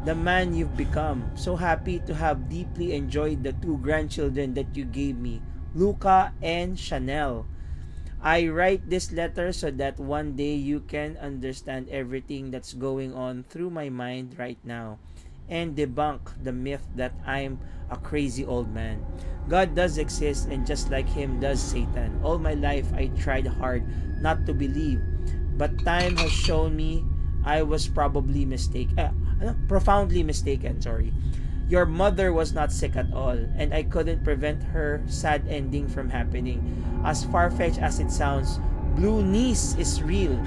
the man you've become. So happy to have deeply enjoyed the 2 grandchildren that you gave me, Luca and Chanel. I write this letter so that one day you can understand everything that's going on through my mind right now and debunk the myth that I'm a crazy old man. God does exist, and just like him does Satan. All my life I tried hard not to believe, but time has shown me I was profoundly mistaken. Your mother was not sick at all, and I couldn't prevent her sad ending from happening. As far-fetched as it sounds, Blue Niece is real.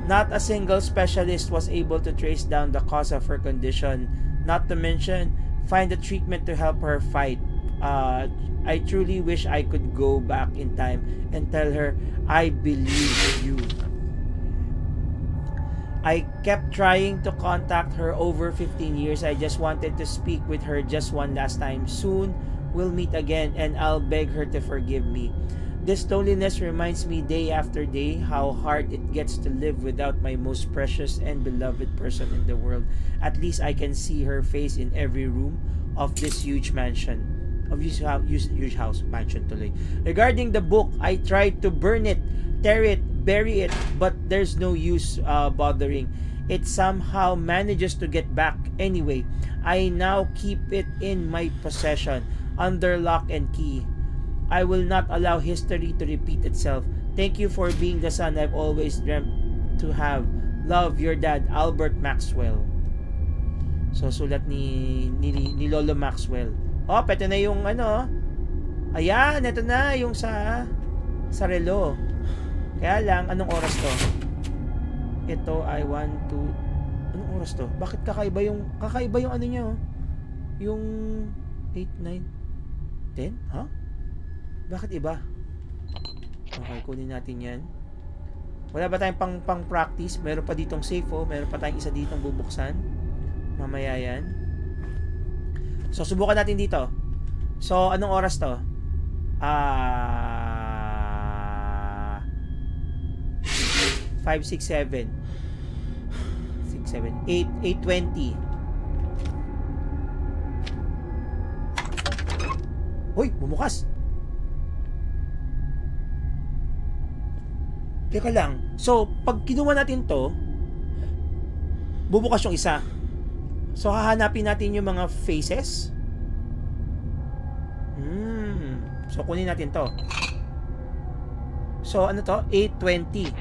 Not a single specialist was able to trace down the cause of her condition, not to mention find a treatment to help her fight. I truly wish I could go back in time and tell her I believe you. I kept trying to contact her over 15 years. I just wanted to speak with her just one last time. Soon we'll meet again and I'll beg her to forgive me. This loneliness reminds me day after day how hard it gets to live without my most precious and beloved person in the world. At least I can see her face in every room of this huge mansion. Huge house, mansion tuloy. Regarding the book, I tried to burn it, tear it, bury it, but there's no use bothering. It somehow manages to get back. Anyway, I now keep it in my possession, under lock and key. I will not allow history to repeat itself. Thank you for being the son I've always dreamt to have. Love, your dad, Albert Maxwell. So, sulat ni Lolo Maxwell. Oh, ito na yung ano. Ayan, ito na yung sa relo. Kaya lang, anong oras to? Ito ay 1, 2... Anong oras to? Bakit kakaiba yung ano niya, oh? Yung 8, 9, 10? Huh? Bakit iba? Okay, kunin natin yan. Wala ba tayong pang practice? Meron pa ditong safe, oh. Meron pa tayong isa ditong bubuksan. Mamaya yan. So, subukan natin dito. So, anong oras to? 5, 6, 7. 6, 7, 8, 8:20. Hoy, bumukas. Teka lang. So, pag kinuha natin to, bubukas yung isa. So, hahanapin natin yung mga faces. So, kunin natin to. So, ano to? 8:20.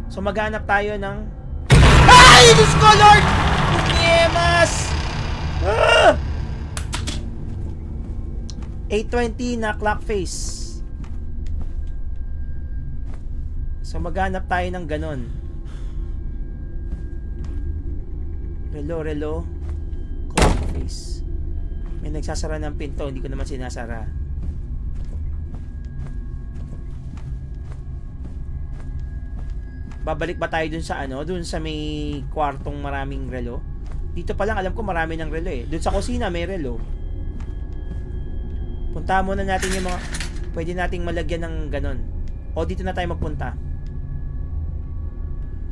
So, maghanap tayo ng... Ay! Discolored! Yemas! 8:20 na clock face. So, maghanap tayo ng ganon. Relo. Clock face. May nagsasara ng pinto. Hindi ko naman sinasara. Babalik ba tayo dun sa ano? Dun sa may kwartong maraming relo? Dito pa lang alam ko marami ng relo eh. Dun sa kusina may relo. Punta muna natin yung mga pwede nating malagyan ng ganon. O dito na tayo magpunta.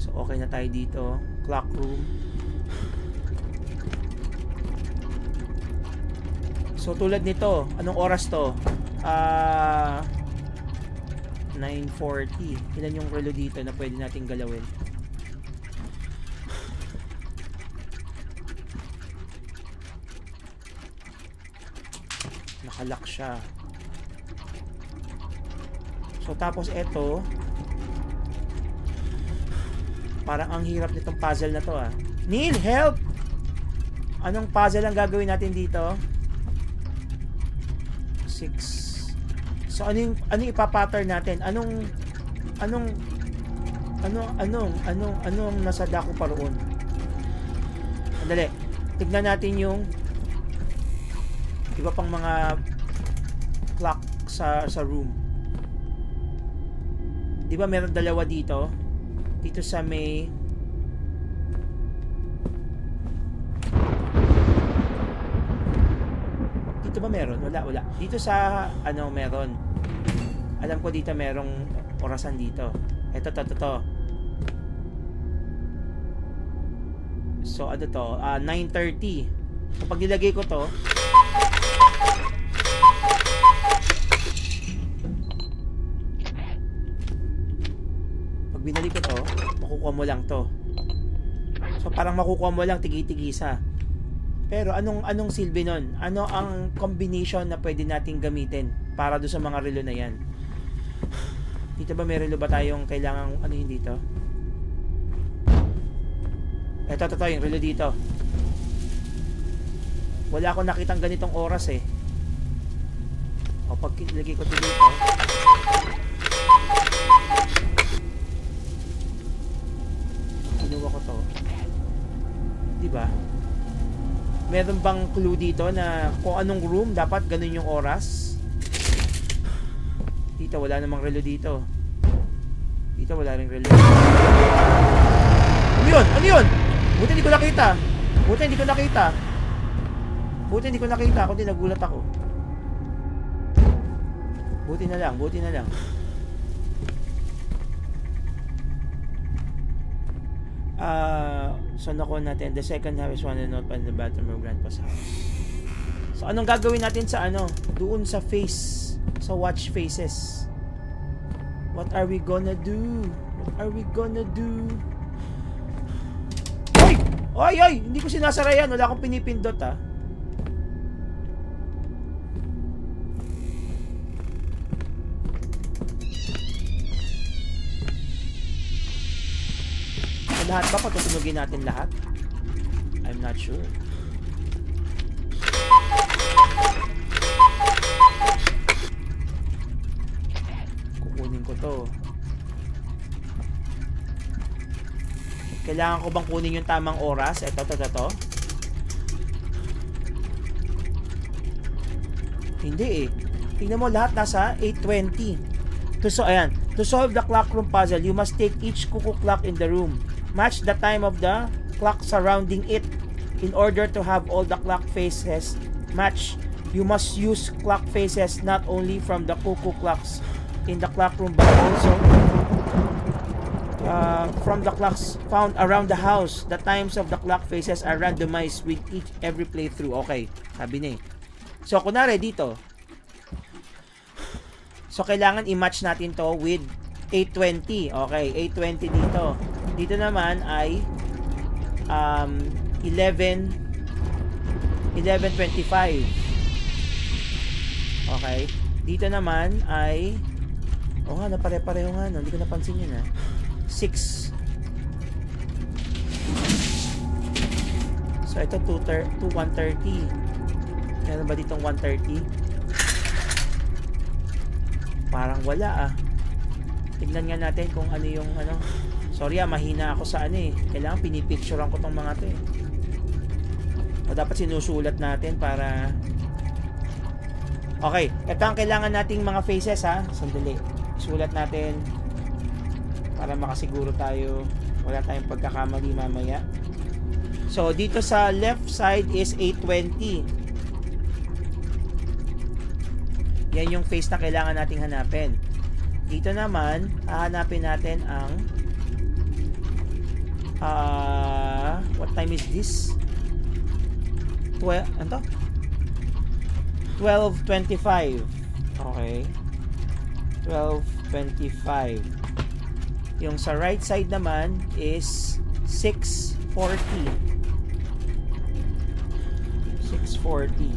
So okay na tayo dito. Clock room. So tulad nito, anong oras to? 9:40. Ilan yung relo dito na pwede nating galawin? Nakalock siya. So tapos eto, parang ang hirap nitong puzzle na to ah. Need help! Anong puzzle ang gagawin natin dito? 6. So anong ipapattern natin? Anong nasa dako pa roon? Andali. Tignan natin yung iba pang mga clock sa room. Di ba meron dalawa dito? Dito sa may dito ba meron? Wala. Dito sa ano meron? Alam ko dito merong orasan dito. Ito, to. So, ano to? 9:30. Kapag nilagay ko to, pag binalik ko to, makukuha mo lang to. So, parang makukuha mo lang tigi-tigisa. Pero, anong silbi nun? Ano ang combination na pwede nating gamitin para doon sa mga relo na yan? Dito ba may relo ba tayong kailangang ano yun dito? Ito, yung relo dito. Wala akong nakitang ganitong oras eh. O, pag ilagay ko ito dito. Kinuha ko to. Diba? Meron bang clue dito na kung anong room dapat ganun yung oras? Dito, wala namang relo dito. Dito, wala ring relo. Ano yun? Ano yun? Buti hindi ko nakita. Kundi nagulat ako. Buti na lang. So nakuha natin. The second house is one and not in the bathroom of Grandpa's house. So anong gagawin natin sa ano? Doon sa face. Sa watch faces. What are we gonna do? Ay! Hindi ko sinasara yan. Wala akong pinipindot ah. Lahat ba? Patutunugin natin lahat? I'm not sure. Kukunin ko to. Kailangan ko bang kunin yung tamang oras? Ito. Hindi eh. Tingnan mo, lahat nasa 8:20. To solve the clock room puzzle, you must take each cuckoo clock in the room. Match the time of the clock surrounding it. In order to have all the clock faces match, you must use clock faces not only from the cuckoo clocks in the clock room but also from the clocks found around the house. The times of the clock faces are randomized with every playthrough. Okay, sabi niya. So, kunwari dito. So, kailangan i-match natin to with 8:20. Okay, 8:20 dito. Dito naman ay 11:25. Okay. Dito naman ay napare-pareho nga no. Hindi ko napansin yun 6. So ito 1:30. Meron ba ditong 1:30? Parang wala Tignan nga natin kung ano yung ano. Sorry mahina ako sa kailangan pinipicturean ko tong mga to O dapat sinusulat natin para okay, ito ang kailangan nating mga faces Sandali. Sulat natin para makasiguro tayo wala tayong pagkakamali mamaya. So dito sa left side is 8:20. Yan yung face na kailangan nating hanapin. Dito naman hahanapin natin ang what time is this? 12:25. Okay. 12:25. Yung sa right side naman is 6:40. 6:40.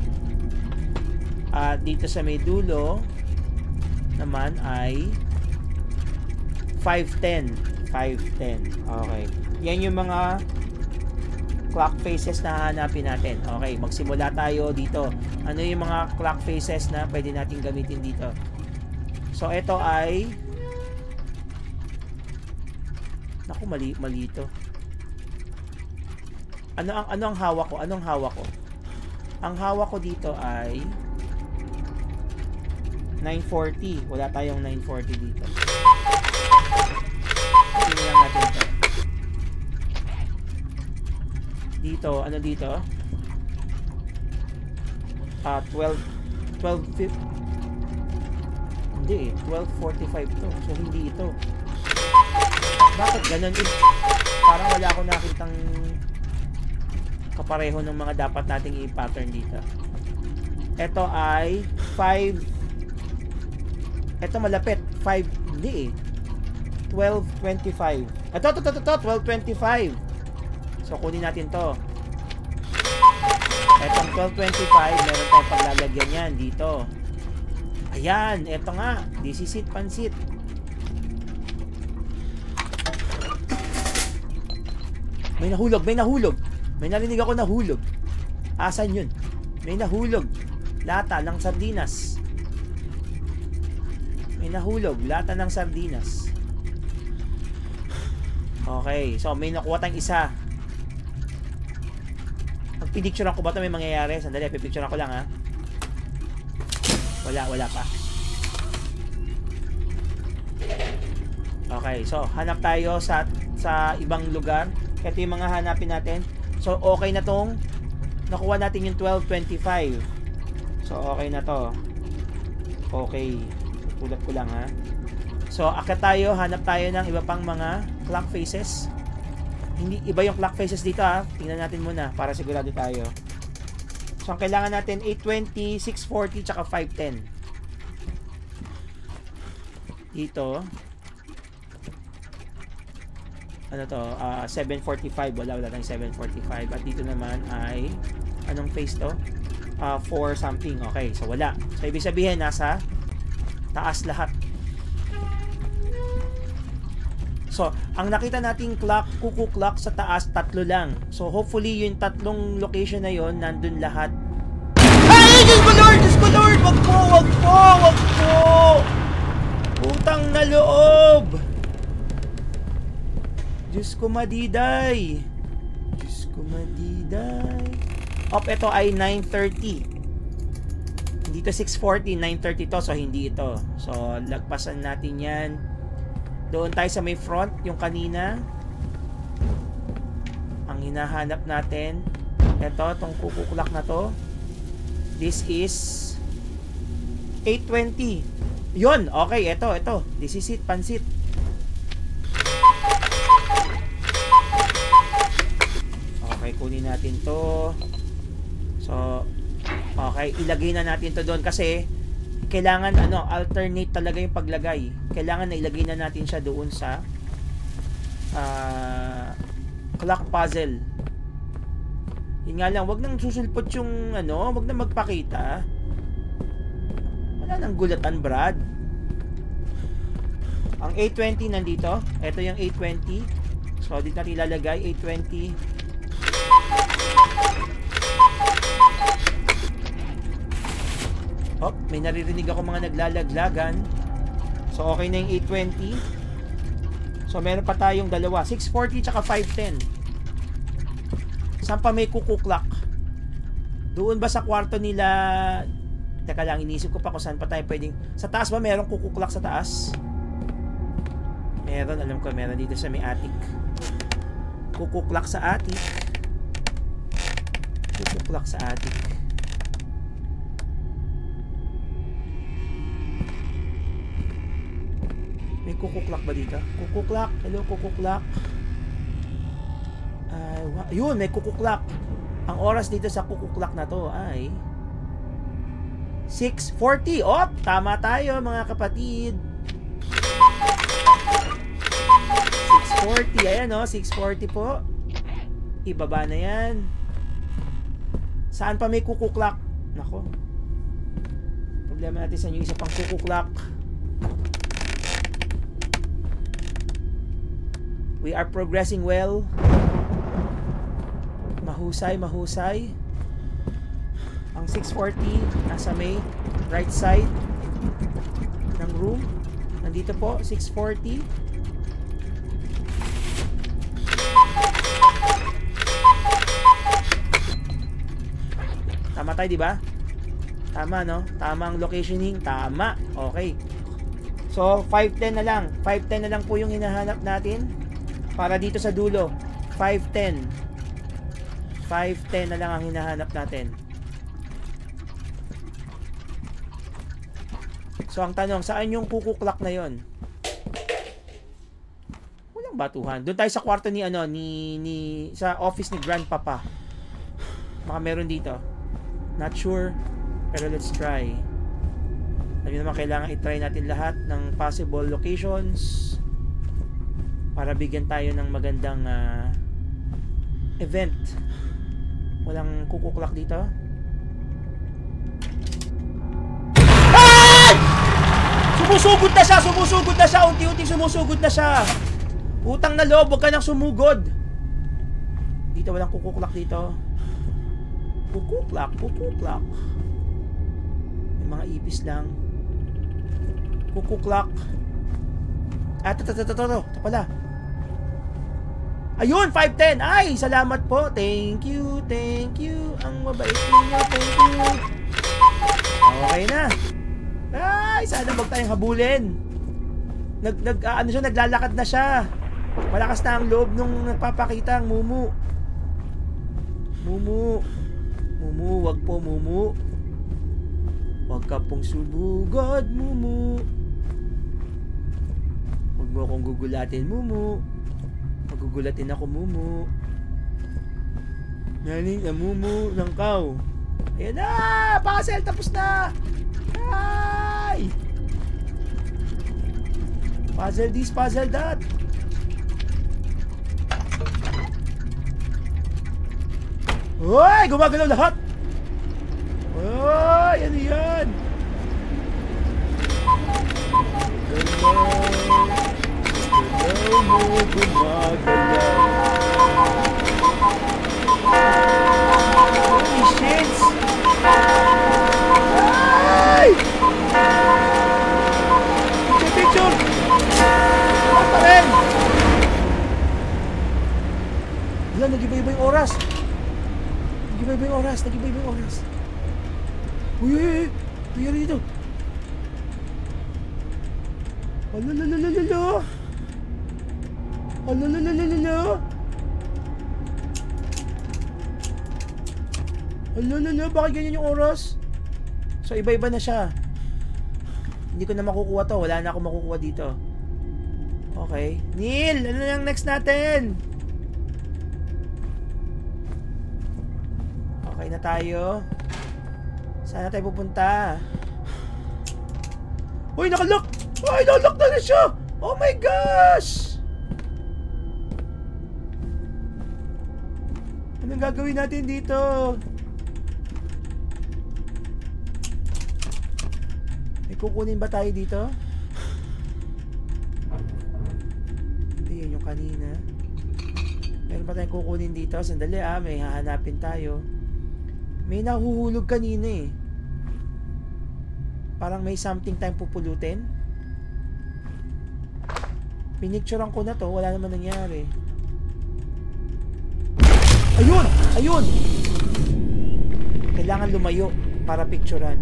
At dito sa may dulo naman ay 5:10. 5:10. Okay. Yan yung mga clock faces na hahanapin natin. Okay, magsimula tayo dito. Ano yung mga clock faces na pwede natin gamitin dito? So, ito ay naku, mali ito. Ano ang hawak ko? Anong hawak ko? Ang hawak ko dito ay 9:40. Wala tayong 9:40 dito. Tingnan natin ito. Dito, ano dito? 12:50. Hindi eh. 12:45 to. So, hindi ito. Bakit ganun? Parang wala akong nakitang kapareho ng mga dapat nating i-pattern dito. Ito ay 5. Ito malapit. 5. Hindi eh. 12:25. Ito. 12:25. So, kunin natin to. Etong 12:25, meron tayong paglalagyan yan dito. Ayan, eto nga. This is it, pansit. May nahulog. May narinig ako nahulog. Asan yun? May nahulog. Lata ng sardinas. May nahulog. Lata ng sardinas. Okay, so may nakuha tayong isa. Pipicturean ko ba ito may mangyayari? Sandali, pipicturean ko lang ha. Wala pa. Okay, so hanap tayo sa ibang lugar. Ito yung mga hanapin natin. So okay na tong nakuha natin yung 12:25. So okay na to. Okay. Tulad ko lang ha. So akyat tayo, hanap tayo ng iba pang mga clock faces. Hindi iba yung clock faces dito ha. Tingnan natin muna para sigurado tayo. So ang kailangan natin 8:20, 6:40 tsaka 5:10. Dito. Ano to? 7:45. Wala tayong 7:45. At dito naman ay anong face to? 4 something. Okay, so wala. So ibig sabihin nasa taas lahat. So, ang nakita nating clock, kuku clock sa taas, 3 lang. So, hopefully, yung 3 location na yon nandun lahat. Ay! Diyos ko Lord! Diyos ko Lord! Wag po! Utang na loob! Diyos ko madiday! Op, ito ay 9:30. Dito 6:40, 9:30 to. So, hindi ito. So, lagpasan natin yan. Doon tayo sa may front, yung kanina. Ang hinahanap natin. Ito, itong kukuklak na to. This is 8:20. Yun, okay, ito. This is it, pansit. Okay, kunin natin to. So, okay, ilagay na natin to doon kasi kailangan alternate talaga yung paglagay. Kailangan na ilagay na natin siya doon sa clock puzzle. Yun nga lang, wag nang susulpot yung wag nang magpakita. Wala nang gulatan, Brad. Ang 8:20 nandito. Ito yung 8:20. So, dito natin ilalagay 8:20. Oh, may naririnig ako mga naglalaglagan. So, okay na yung 8:20. So, meron pa tayong dalawa. 6:40 tsaka 5:10. Saan pa may kukuklak? Doon ba sa kwarto nila? Teka lang, inisip ko pa kung saan pa tayo pwedeng... Sa taas ba merong kukuklak sa taas? Meron, alam ko. Meron dito sa may attic. Kukuklak sa attic. Kukuklak sa attic. May kukuklak ba dito? Kukuklak. Hello, kukuklak. Yun, may kukuklak. Ang oras dito sa kukuklak na to ay 6:40. Oh, tama tayo mga kapatid. 6:40. Ayan o, 6:40 po. Ibaba na yan. Saan pa may kukuklak? Nako. Problema natin sa inyo isa pang kukuklak. We are progressing well. Mahusay. Ang 6:40 nasa may right side ng room. Nandito po, 6:40. Tama tayo, di ba? Tama, no? Tama ang locationing. Tama. Okay. So, 5:10 na lang. 5:10 na lang po yung hinahanap natin. Para dito sa dulo. 5:10. 5:10 na lang ang hinahanap natin. So, ang tanong, saan yung kukuklak na yon? Walang batuhan. Doon tayo sa kwarto ni, ano, sa office ni Grandpapa. Baka meron dito. Not sure, pero let's try. Alam nyo naman, kailangan i-try natin lahat ng possible locations para bigyan tayo ng magandang event. Walang kukuklak dito. Sumusugod na siya! Sumusugod na siya! Unti-unti sumusugod na siya! Utang na loob, huwag ka nang sumugod! Dito, walang kukuklak dito. Kukuklak, kukuklak. May mga ipis lang. Kukuklak. Ito pala. Ayun, 510! Ay, salamat po! Thank you, thank you. Ang mabait niyo, thank you. Okay na. Ay, sana wag tayong habulin. Ano siya, naglalakad na siya. Malakas na ang loob nung nagpapakita ang Mumu. Mumu, wag po Mumu. Wag ka pong sumugod, Mumu. Wag mo akong gugulatin, Mumu. Magugulatin ako, Mumu. Naling na Mumu ng kaw. Ayan na! Puzzle, tapos na! Ay! Puzzle this, puzzle that. Uy! Gumagalaw lahat! Uy! Ano yan? Galaw mo, gumagalaw. Holy shit! Ay! Picture! Ano pa rin? Yan, nag-iba-iba yung oras. Nag-iba-iba yung oras. Nag-iba-iba yung oras. Uy! Uy, dito. Alalalala. Alalalala. Alalalala. Bakit ganyan yung oras? So, iba-iba na siya. Hindi ko na makukuha to. Wala na ako makukuha dito. Okay. Neil! Ano na yung next natin? Okay na tayo. Saan na tayo pupunta? Uy! Nakalock! Uy! Nalock na siya! Oh my gosh! Anong gagawin natin dito? Kukunin ba tayo dito? Hindi, yun yung kanina. Meron ba tayong kukunin dito? Sandali may hahanapin tayo. May nahuhulog kanina eh. Parang may something tayong pupulutin. Pinicturean ko na to, wala naman nangyari. Ayun! Ayun! Kailangan lumayo para picturean.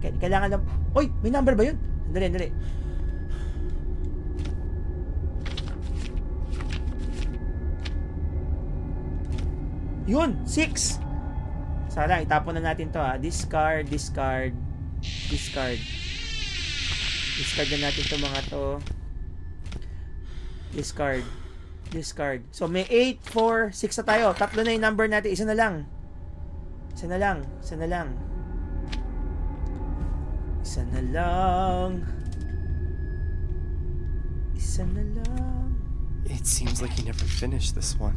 Kailangan lang... Uy! May number ba yun? Dali, dali. Yun! 6! Sana, itapon na natin to Discard, discard, discard. Discard na natin to mga to. Discard. Discard. So, may 8, 4, 6 na tayo. Tatlo na yung number natin. Isa na lang. Isa na lang. Isa na lang. Isa na lang. Isa na lang. It seems like you never finished this one.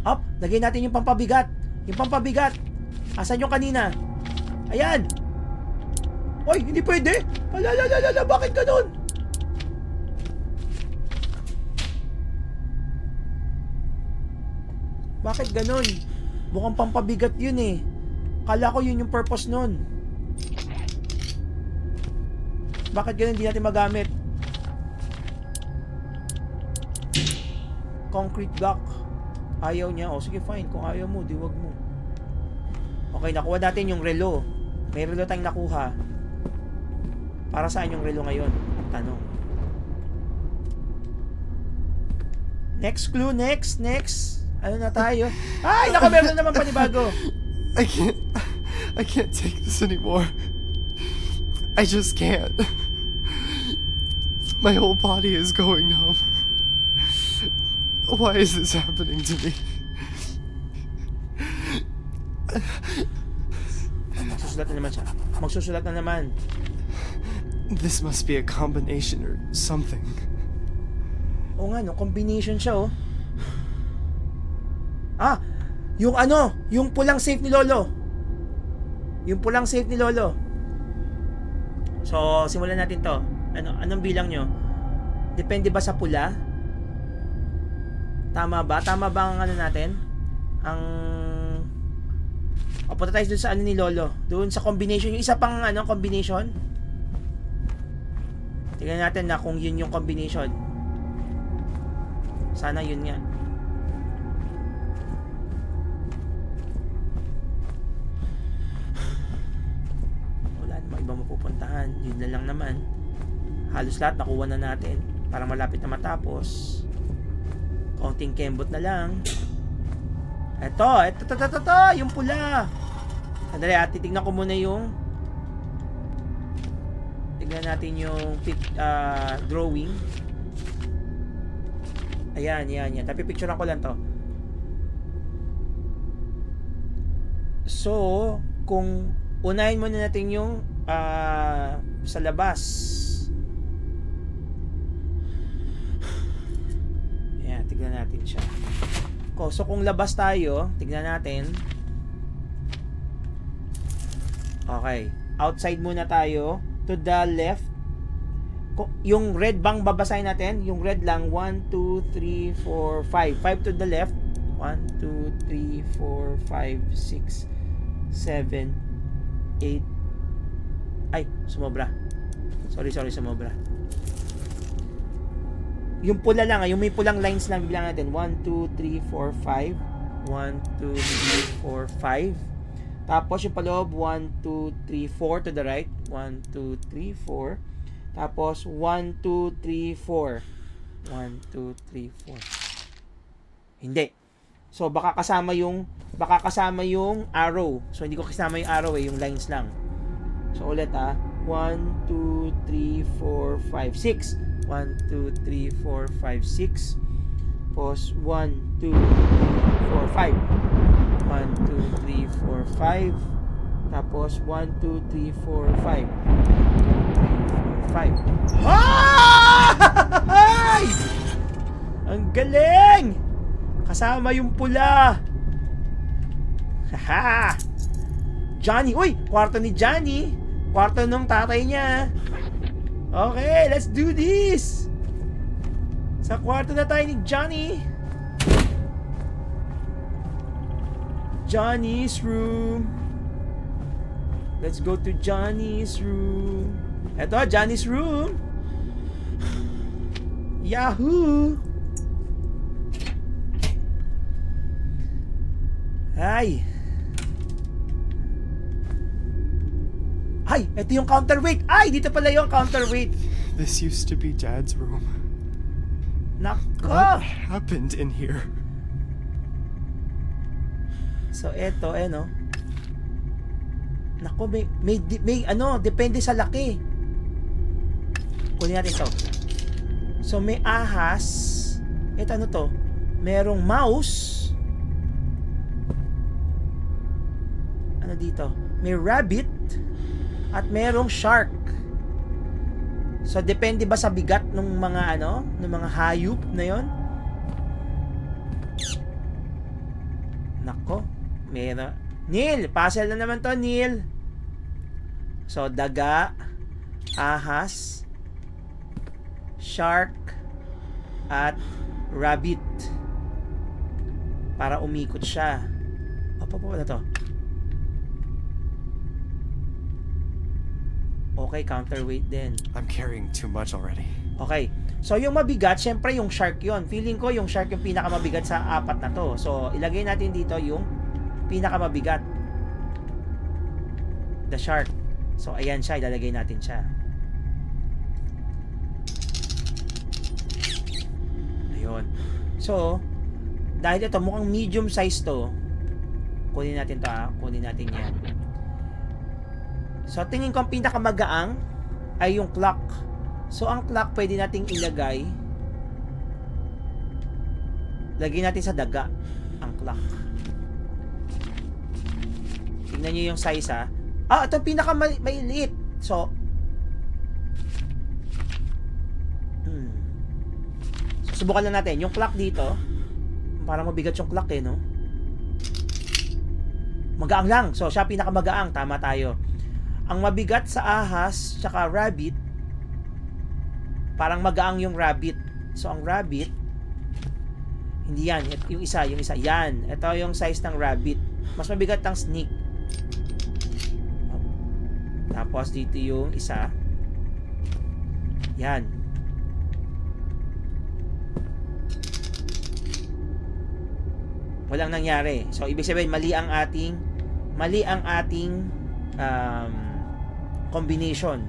Up! Lagay natin yung pampabigat. Yung pampabigat. Asan yung kanina? Ayan! Oy! Hindi pwede! Alalalala! Bakit ganun? Bakit ganun? Mukhang pampabigat yun eh. Kala ko yun yung purpose nun. Bakit ganun hindi natin magamit? Concrete block. Ayaw niya. O sige fine. Kung ayaw mo, di wag mo. Okay, nakuha natin yung relo. May relo tayong nakuha. Para saan yung relo ngayon? Ang tanong. Next clue. Next. Ano na tayo? Ay! Naka, meron naman panibago. I can't take this anymore. I just can't. My whole body is going numb. Why is this happening to me? Magsusulat na naman siya. Magsusulat na naman. This must be a combination or something. Oo nga, no? Combination siya, oh. Ah! Yung ano, yung pulang safe ni Lolo. Yung pulang safe ni Lolo. So, simulan natin to. Anong bilang nyo? Depende ba sa pula? Tama ba? Tama ba ang ano natin? Ang... O, punta tayo dun sa ano ni Lolo. Doon sa combination. Yung isa pang ano, combination. Tingnan natin na kung yun yung combination. Sana yun nga. Ibang mapupuntahan, yun na lang naman. Halos lahat nakuha na natin para malapit na matapos. Konting kembot na lang. Ito, yung pula. Sandali, titignan ko muna yung tignan natin yung drawing. Ayan. Tapi picturean ko lang to. So, kung unahin muna natin yung sa labas. Ayan, tignan natin siya. So kung labas tayo, tignan natin. Okay, outside muna tayo. To the left. Yung red bang babasahin natin? Yung red lang. 1, 2, 3, 4, 5. 5 to the left. 1, 2, 3, 4, 5, 6, 7, 8. Ay, sumobra. Sorry, sumobra. Yung pula lang, yung may pulang lines lang, bibilang natin. 1, 2, 3, 4, 5. 1, 2, 3, 4, 5. Tapos yung paloob, 1, 2, 3, 4 to the right. 1, 2, 3, 4. Tapos 1, 2, 3, 4. 1, 2, 3, 4. Hindi. So baka kasama yung arrow. So hindi ko kasama yung arrow yung lines lang. So ulit 1, 2, 3, 4, 5, 6. 1, 2, 3, 4, 5, 6. Tapos 1, 2, 3, 4, 5. 1, 2, 3, 4, 5. Tapos 1, 2, 3, 4, 5. 5. Ay! Ang galing! Kasama yung pula. Haha! Johnny! Uy! Kwarto ni Johnny! Kwarto ng tatay niya. Okay, let's do this! Sa kwarto na tayo ni Johnny. Johnny's room. Let's go to Johnny's room. Eto, Johnny's room. Yahoo! Ay! Ay! Ito yung counterweight! Ay! Dito pala yung counterweight! This used to be Dad's room. Nako! What happened in here? So, eto, no? Nako, may ano, depende sa laki. Kunin natin to. So, may ahas. Ito, ano to? Merong mouse. Ano dito? May rabbit. At merong shark. So, depende ba sa bigat ng mga, ano? Ng mga hayop na yon? Nako. Meron. Neil, puzzle na naman to, Neil. So, daga, ahas, shark, at rabbit. Para umikot siya. Apa na to? Okay, counterweight din. I'm carrying too much already. Okay. So, yung mabigat, syempre yung shark yon. Feeling ko yung shark yung pinakamabigat sa apat na to. So, ilagay natin dito yung pinakamabigat. The shark. So, ayan siya. Ilalagay natin siya. Ayun. So, dahil ito, mukhang medium size to, Kunin natin to ha. Kunin natin yan. So, tingin ko ang pinakamagaang ay yung clock. So, ang clock pwede nating ilagay. Lagyan natin sa daga ang clock. Tingnan nyo yung size ha. Ito pinakamaliit. So, subukan lang natin. Yung clock dito, parang mabigat yung clock no? Magaang lang. So, siya pinakamagaang. Tama tayo. Ang mabigat sa ahas, tsaka rabbit, parang magaang yung rabbit. So, ang rabbit, hindi yan. Yung isa. Yan. Ito yung size ng rabbit. Mas mabigat ang snake. Tapos, dito yung isa. Yan. Walang nangyari. So, ibig sabihin, mali ang ating combination.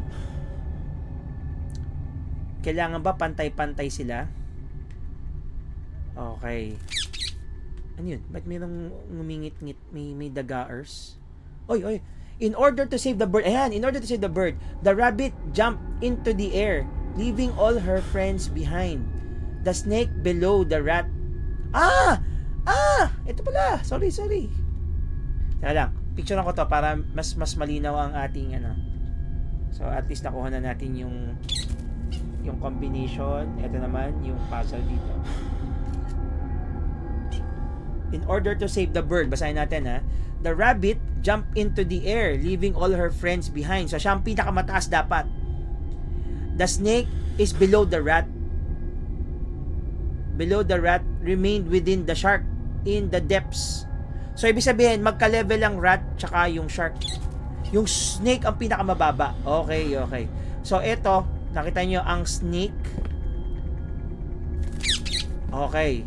Kailangan ba pantay-pantay sila? Okay. Ano yun? Ba't mayroong ngumingit-ngit? May dagaers? Oy! In order to save the bird, the rabbit jumped into the air, leaving all her friends behind. The snake below the rat. Ito pala. Sorry. Teka lang. Picturean ko to para mas malinaw ang ating So, at least nakuha na natin yung combination. Ito naman, yung puzzle dito. In order to save the bird, basahin natin ha. The rabbit jumped into the air, leaving all her friends behind. So, siya ang pinakamataas dapat. The snake is below the rat. Below the rat remained within the shark in the depths. So, ibig sabihin, magka-level ang rat tsaka yung shark. Yung snake ang pinakamababa. Okay. So, ito, nakita nyo ang snake. Okay.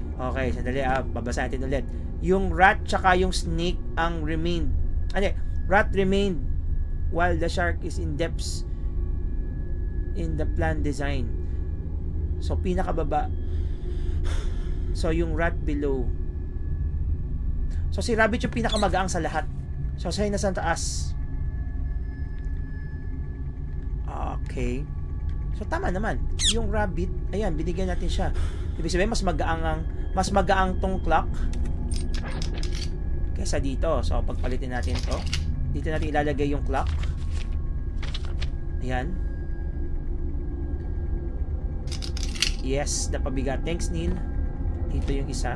Sandali, babasahin natin ulit. Yung rat tsaka yung snake ang remained. Rat remained while the shark is in depths in the plan design. So, pinakababa. So, yung rat below. So, si rabbit yung pinakamagaang sa lahat. So, sa'yo nasa taas. Okay. So, tama naman. Yung rabbit, ayan, binigyan natin siya. Ibig sabihin, mas magaang tong clock kaysa dito. So, pagpalitin natin to. Dito natin ilalagay yung clock. Ayan. Yes, napabigat. Thanks, Neil. Dito yung isa.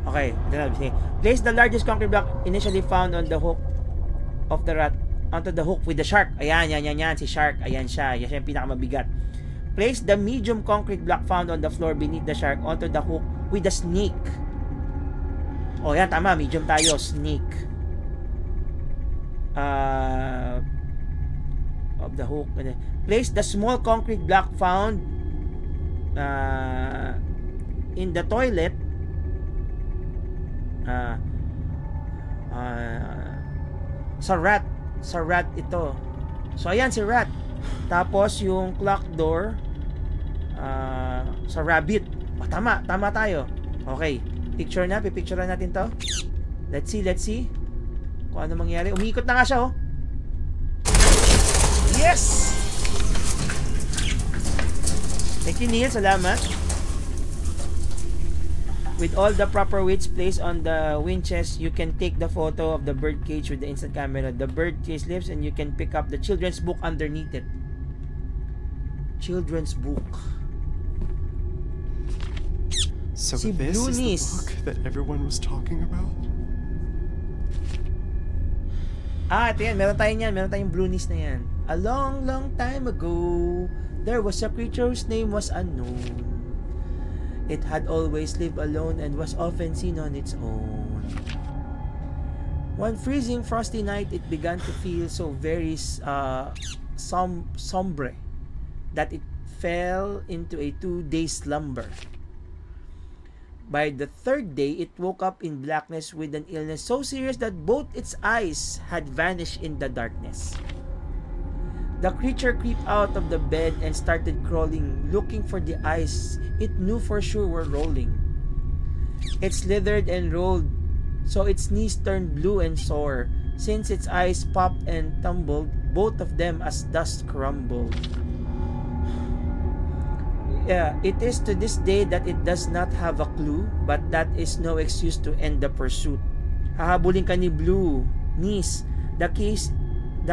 Okay. Place the largest concrete block initially found on the hook of the rat onto the hook with the shark. Ayan, yan. Si shark. Ayan siya. Yan siya yung pinakamabigat. Place the medium concrete block found on the floor beneath the shark onto the hook with the snake. Oh, yan. Tama. Medium tayo. Snake. Of the hook. Place the small concrete block found in the toilet sa rat ito. So ayan si rat. Tapos yung clock door sa rabbit. Tama tayo. Okay, pipicturean natin to. Let's see kung ano mangyari. Umiikot na nga siya Yes! Thank you, Neil. Salamat. With all the proper weights placed on the winches, you can take the photo of the bird cage with the instant camera. The bird cage lifts and you can pick up the children's book underneath it. Children's book. So this is the book that everyone was talking about? Ito yan. Meron tayong Bluenies na yan. A long, long time ago, there was a creature whose name was unknown. It had always lived alone and was often seen on its own. One freezing, frosty night, it began to feel so very sombre that it fell into a 2-day slumber. By the 3rd day, it woke up in blackness with an illness so serious that both its eyes had vanished in the darkness. The creature creeped out of the bed and started crawling, looking for the eyes it knew for sure were rolling. It slithered and rolled, so its knees turned blue and sore, since its eyes popped and tumbled, both of them as dust crumbled. Yeah, it is to this day that it does not have a clue, but that is no excuse to end the pursuit. Hahabulin ka ni Blue, Nis. The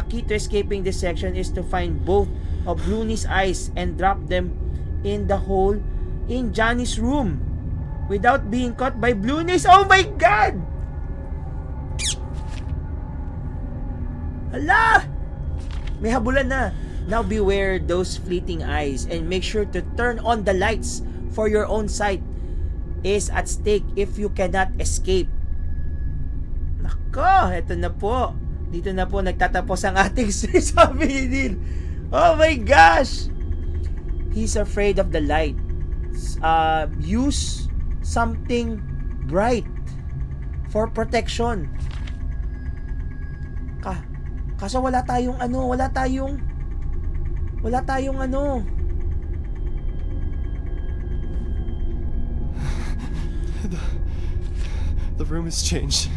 key to escaping this section is to find both of Blue Nis' eyes and drop them in the hole in Johnny's room without being caught by Blue Nis. Oh my God! Hala! May habulan na. Now beware those fleeting eyes and make sure to turn on the lights, for your own sight is at stake if you cannot escape. Nako, eto na po. Dito na po nagtatapos ang ating sabi ni Neil. Oh my gosh! He's afraid of the light. Use something bright for protection. Kaso wala tayong The room has changed.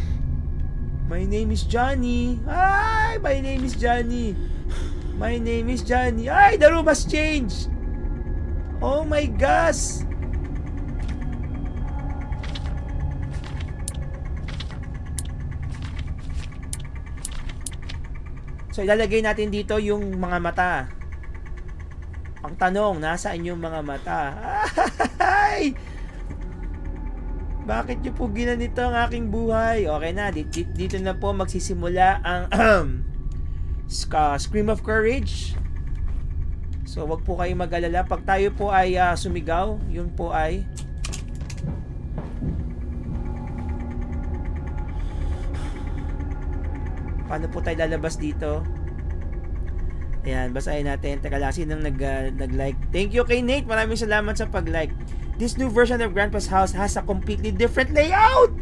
My name is Johnny. Ay, my name is Johnny. My name is Johnny. Ay, the room has changed. Oh my gosh. So, ilalagay natin dito yung mga mata. Ang tanong, nasaan yung mga mata? Ay! Bakit nyo po ginanito ang aking buhay? Okay na, dito na po magsisimula ang Scream of Courage. So, wag po kayong mag-alala. Pag tayo po ay sumigaw, yun po ay paano po tayo lalabas dito? Ayan, basahin natin. Teka lang, sinong nag-like? Thank you kay Nate. Maraming salamat sa pag-like. This new version of Grandpa's house has a completely different layout!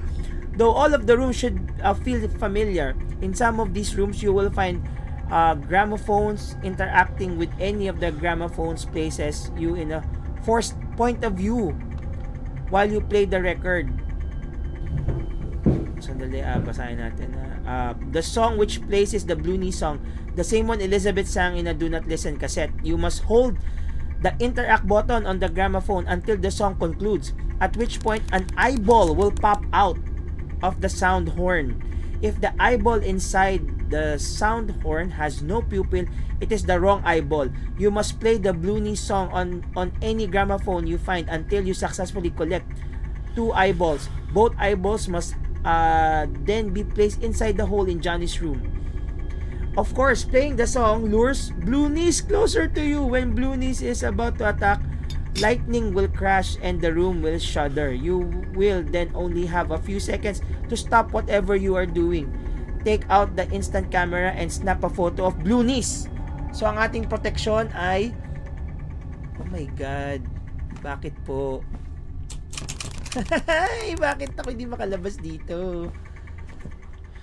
Though all of the rooms should feel familiar. In some of these rooms, you will find gramophones. Interacting with any of the gramophones places you in a forced point of view while you play the record. Sandali, basahin natin. The song which plays is the Blue Knee song, the same one Elizabeth sang in a Do Not Listen cassette. You must hold the interact button on the gramophone until the song concludes, at which point an eyeball will pop out of the sound horn. If the eyeball inside the sound horn has no pupil, it is the wrong eyeball. You must play the Blue Knee song on any gramophone you find until you successfully collect 2 eyeballs. Both eyeballs must then be placed inside the hole in Johnny's room. Of course, playing the song lures Blue Knees closer to you. When Blue Knees is about to attack, lightning will crash and the room will shudder. You will then only have a few seconds to stop whatever you are doing. Take out the instant camera and snap a photo of Blue Knees. So, ang ating protection ay... Oh my God. Bakit po? Bakit ako hindi makalabas dito?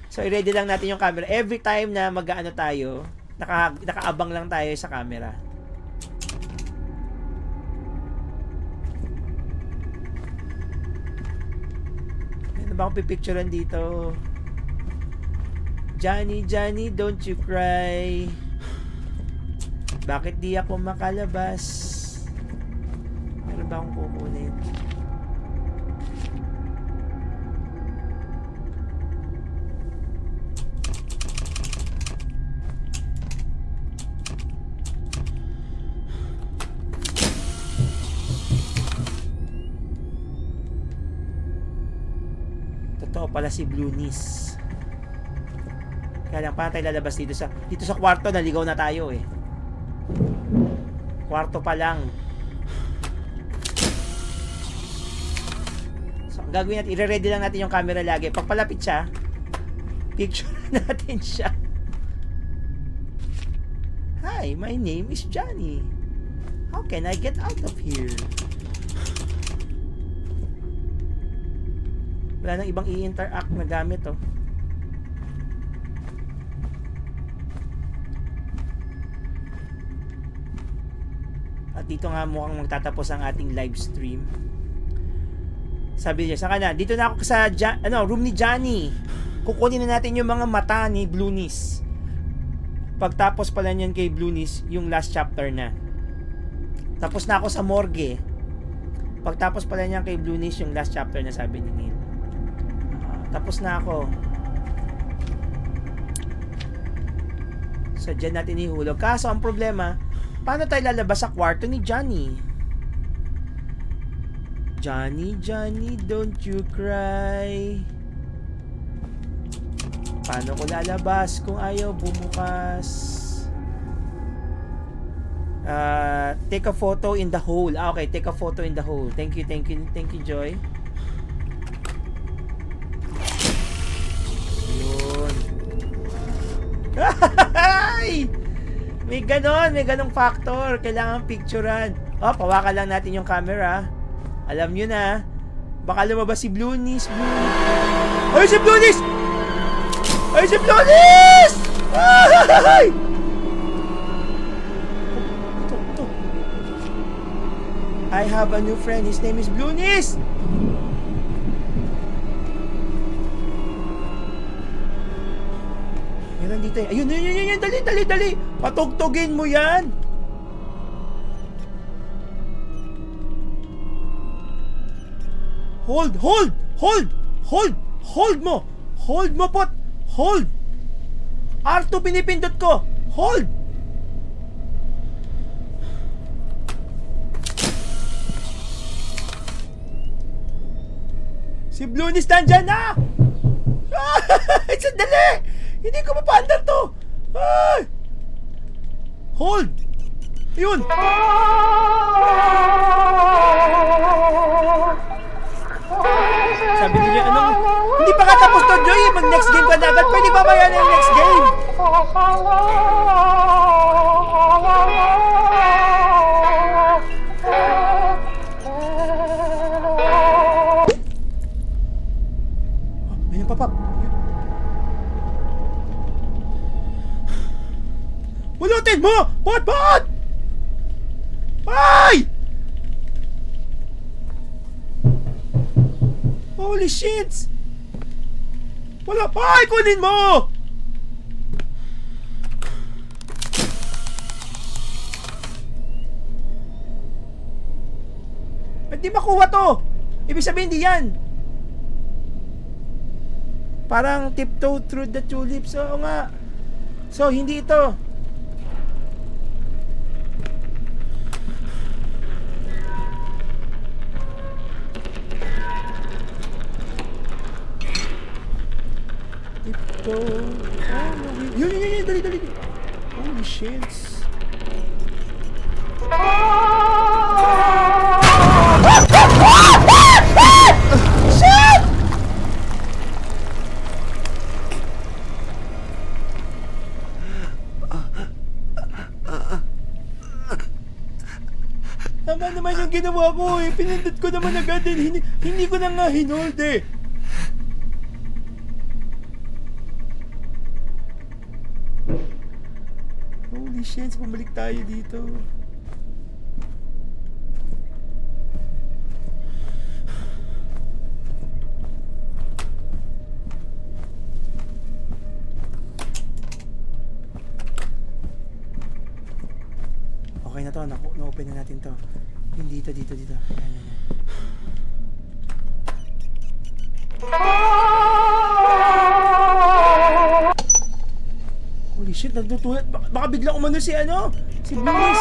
So, i-ready lang natin yung camera. Every time na mag-ano tayo, nakaabang lang tayo sa camera. Ano ba akong pipicturean dito? Johnny, Johnny, don't you cry. Bakit di ako makalabas? Meron ba akong kukunin? Totoo pala si Blue Knees. Kaya lang, paano tayo lalabas dito sa kwarto? Naligaw na tayo eh. Kwarto pa lang. So, ang gagawin natin, i-ready lang natin yung camera lagi. Pag palapit siya, picture natin siya. Hi, my name is Johnny. How can I get out of here? Wala nang ibang i-interact na gamit, oh. At dito nga mukhang magtatapos ang ating live stream. Sabi niya, saan ka na? Dito na ako sa room ni Johnny. Kukunin na natin yung mga mata ni Bluenies. Pagtapos pala niyan kay Bluenies, yung last chapter na. Tapos na ako sa morgue. Pagtapos pala niyan kay Bluenies, yung last chapter na, sabi ni Neil. Tapos na ako. So, dyan natin ihulog. Kaso, ang problema, paano tayo lalabas sa kwarto ni Johnny? Johnny, Johnny, don't you cry. Paano ko lalabas kung ayaw bumukas? Take a photo in the hole. Okay, take a photo in the hole. Thank you, Joy. Yun. May ganong factor. Kailangan picturean. Pawakan lang natin yung camera. Alam nyo na, baka lumabas si Bluenies. Ay, si Bluenies! Ay, si Bluenies! Ay! Ito. I have a new friend. His name is Bluenies! Yan nandito. Ayun. Dali. Patugtugin mo yan. Hold mo. Hold mo, pot. Hold. R2 pinipindot ko. Hold. Si Bluenies nandyan na. Sandali. Hindi ko mapaandar to. Hold. Yun. Sabi niya, hindi pa katapos to, Joy. Mag-next game ka na agad. Pwede ba yan yung next game? May napapap. Bulutin mo! Pot! Ay! Holy shit! Wala pa! Ay, kunin mo! Ba't di makuha to? Ibig sabihin di yan. Parang tiptoe through the tulips. Oo nga. So, hindi ito. Yun, dali. Holy shit. Shit! Tama naman yung ginawa ko eh. Pinindot ko naman agad eh. Hindi ko na nga hinold eh. Holy shit, bumalik tayo dito. Okay na to, na-open na natin to. Hindi dito. Ayan. Holy shit, nagtutulad. Baka biglang umano si Bluenies.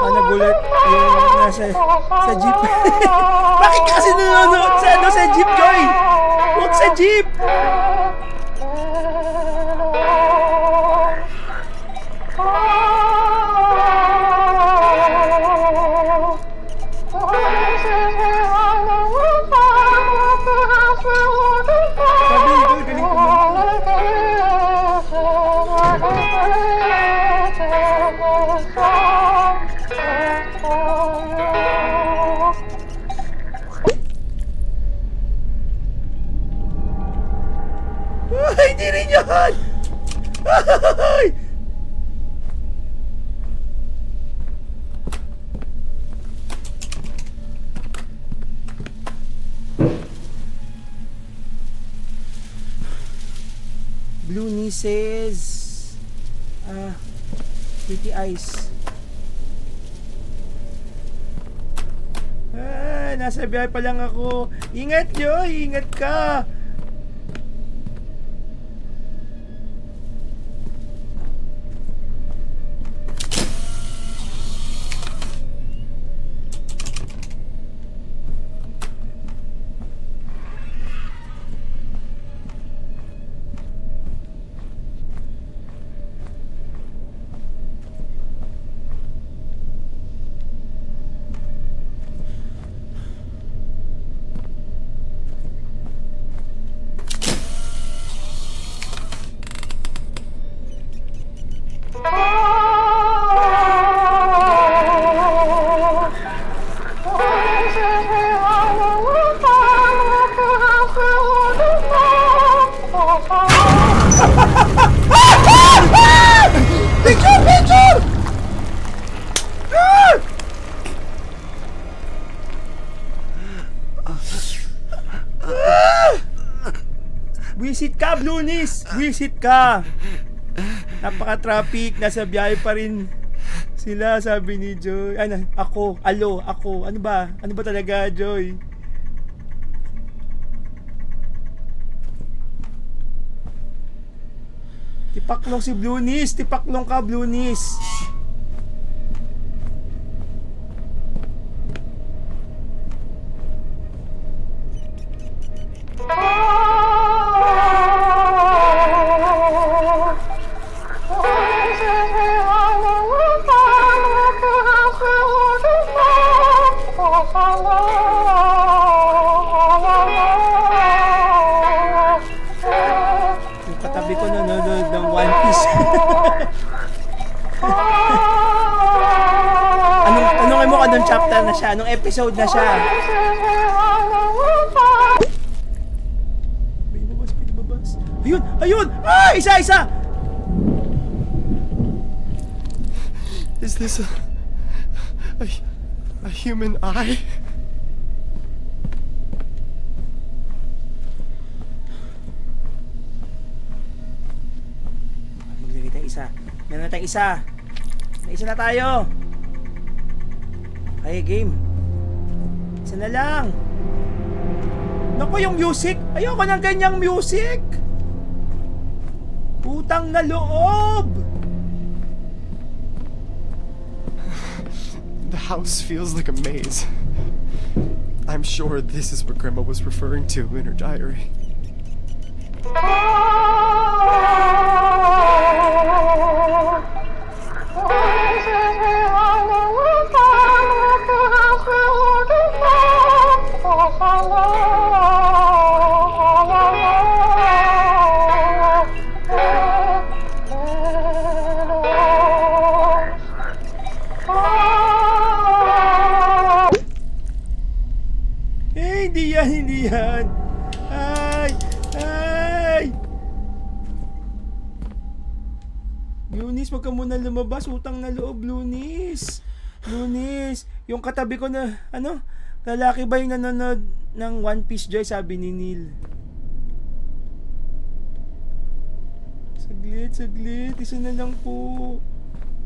Nagulat yung sa jeep. Bakit ka kasi nanonood sa jeep, Joy? Huwag sa jeep! Hindi rin yun! Ay! Blue nieces. Pretty eyes. Nasa biyahe pa lang ako. Ingat Joy, ingat ka. Visit ka, Blunis! Visit ka! Napaka-traffic, nasa biyahe pa rin sila, sabi ni Joy. Ako. Ano ba? Ano ba talaga, Joy? Tipaklong si Blunis! Tipaklong ka, Blunis! Chapter na siya, anong episode na siya. Pinababas. Ayun! Isa! Is this a human eye? Maglagay tayo isa. Meron tayong isa. May isa na tayo. Ay, game. Isa na lang. Naku, yung music. Ayoko ng ganyang music. Utang na loob. The house feels like a maze. I'm sure this is what Grandma was referring to in her diary. Hindi yan. Ay! Lunis, wag ka muna lumabas. Utang na loob, Lunis. Yung katabi ko na, lalaki ba yung nanonood ng One Piece, Joy? Sabi ni Neil. Saglit. Isa na lang po.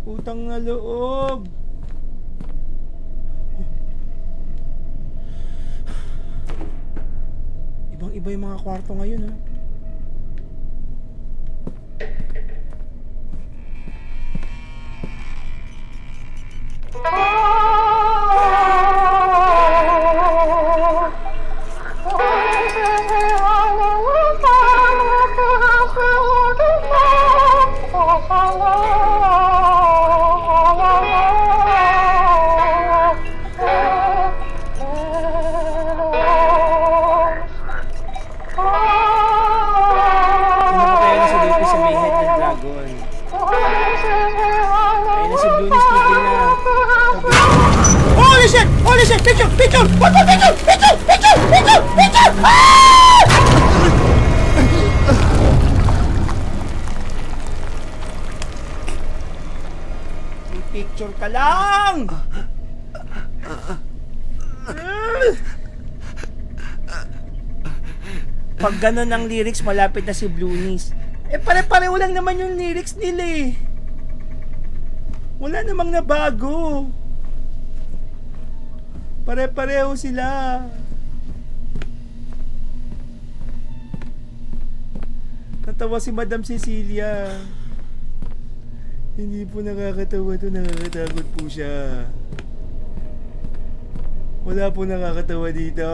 Utang na loob. Ibang-iba yung mga kwarto ngayon, ha? Holy shit! Picture! What the picture! Teka lang! Pag ganun ang lyrics, malapit na si Bluenies. Eh, pare-pareho lang naman yung lyrics nila eh. Wala namang nabago. Pare-pareho sila. Natawa si Madam Cecilia. Hindi po nakakatawa to, nakakatakot po siya. Wala po nakakatawa dito.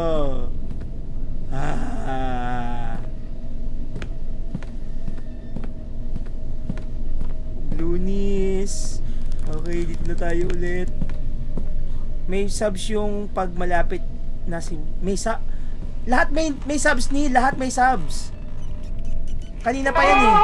Bluenies. Okay, dito na tayo ulit. May subs yung pag malapit na si... lahat may subs ni, lahat may subs. Kanina pa yan eh.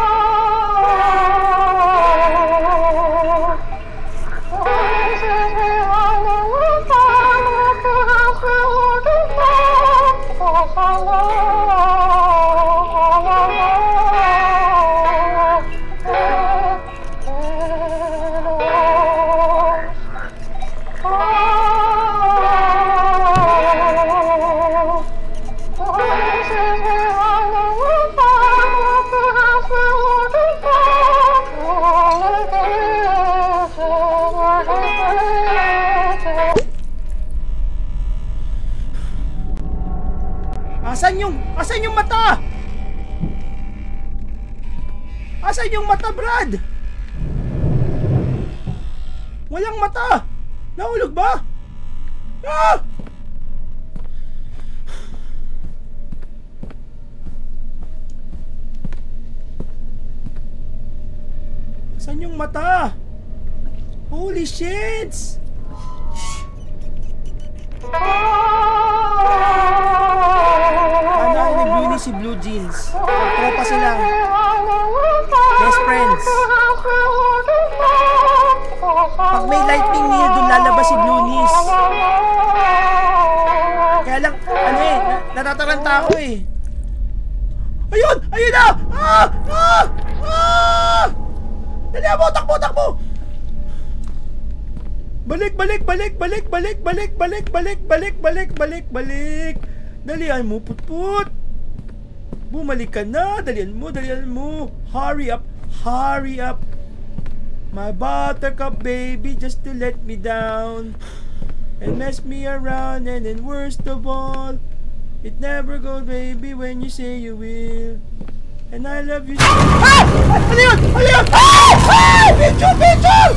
Asan yung mata? Asan yung mata, Brad? Walang mata. Nahulog ba? Ah! Asan yung mata? Holy shit! Si Blue Jeans. Tropa sila. Best friends. Pag may lightning near, dun lalabas si Bluenies. Kaya lang, ano eh, natataranta ako eh. Ayun! Ayun na! Dali mo! Takbo! Takbo! Balik! Dalian mo, put! Bumalik ka na! Dalian mo! Hurry up! My buttercup baby, just to let me down and mess me around, and then worst of all, it never goes, baby, when you say you will, and I love you so. Ano yun? Picture!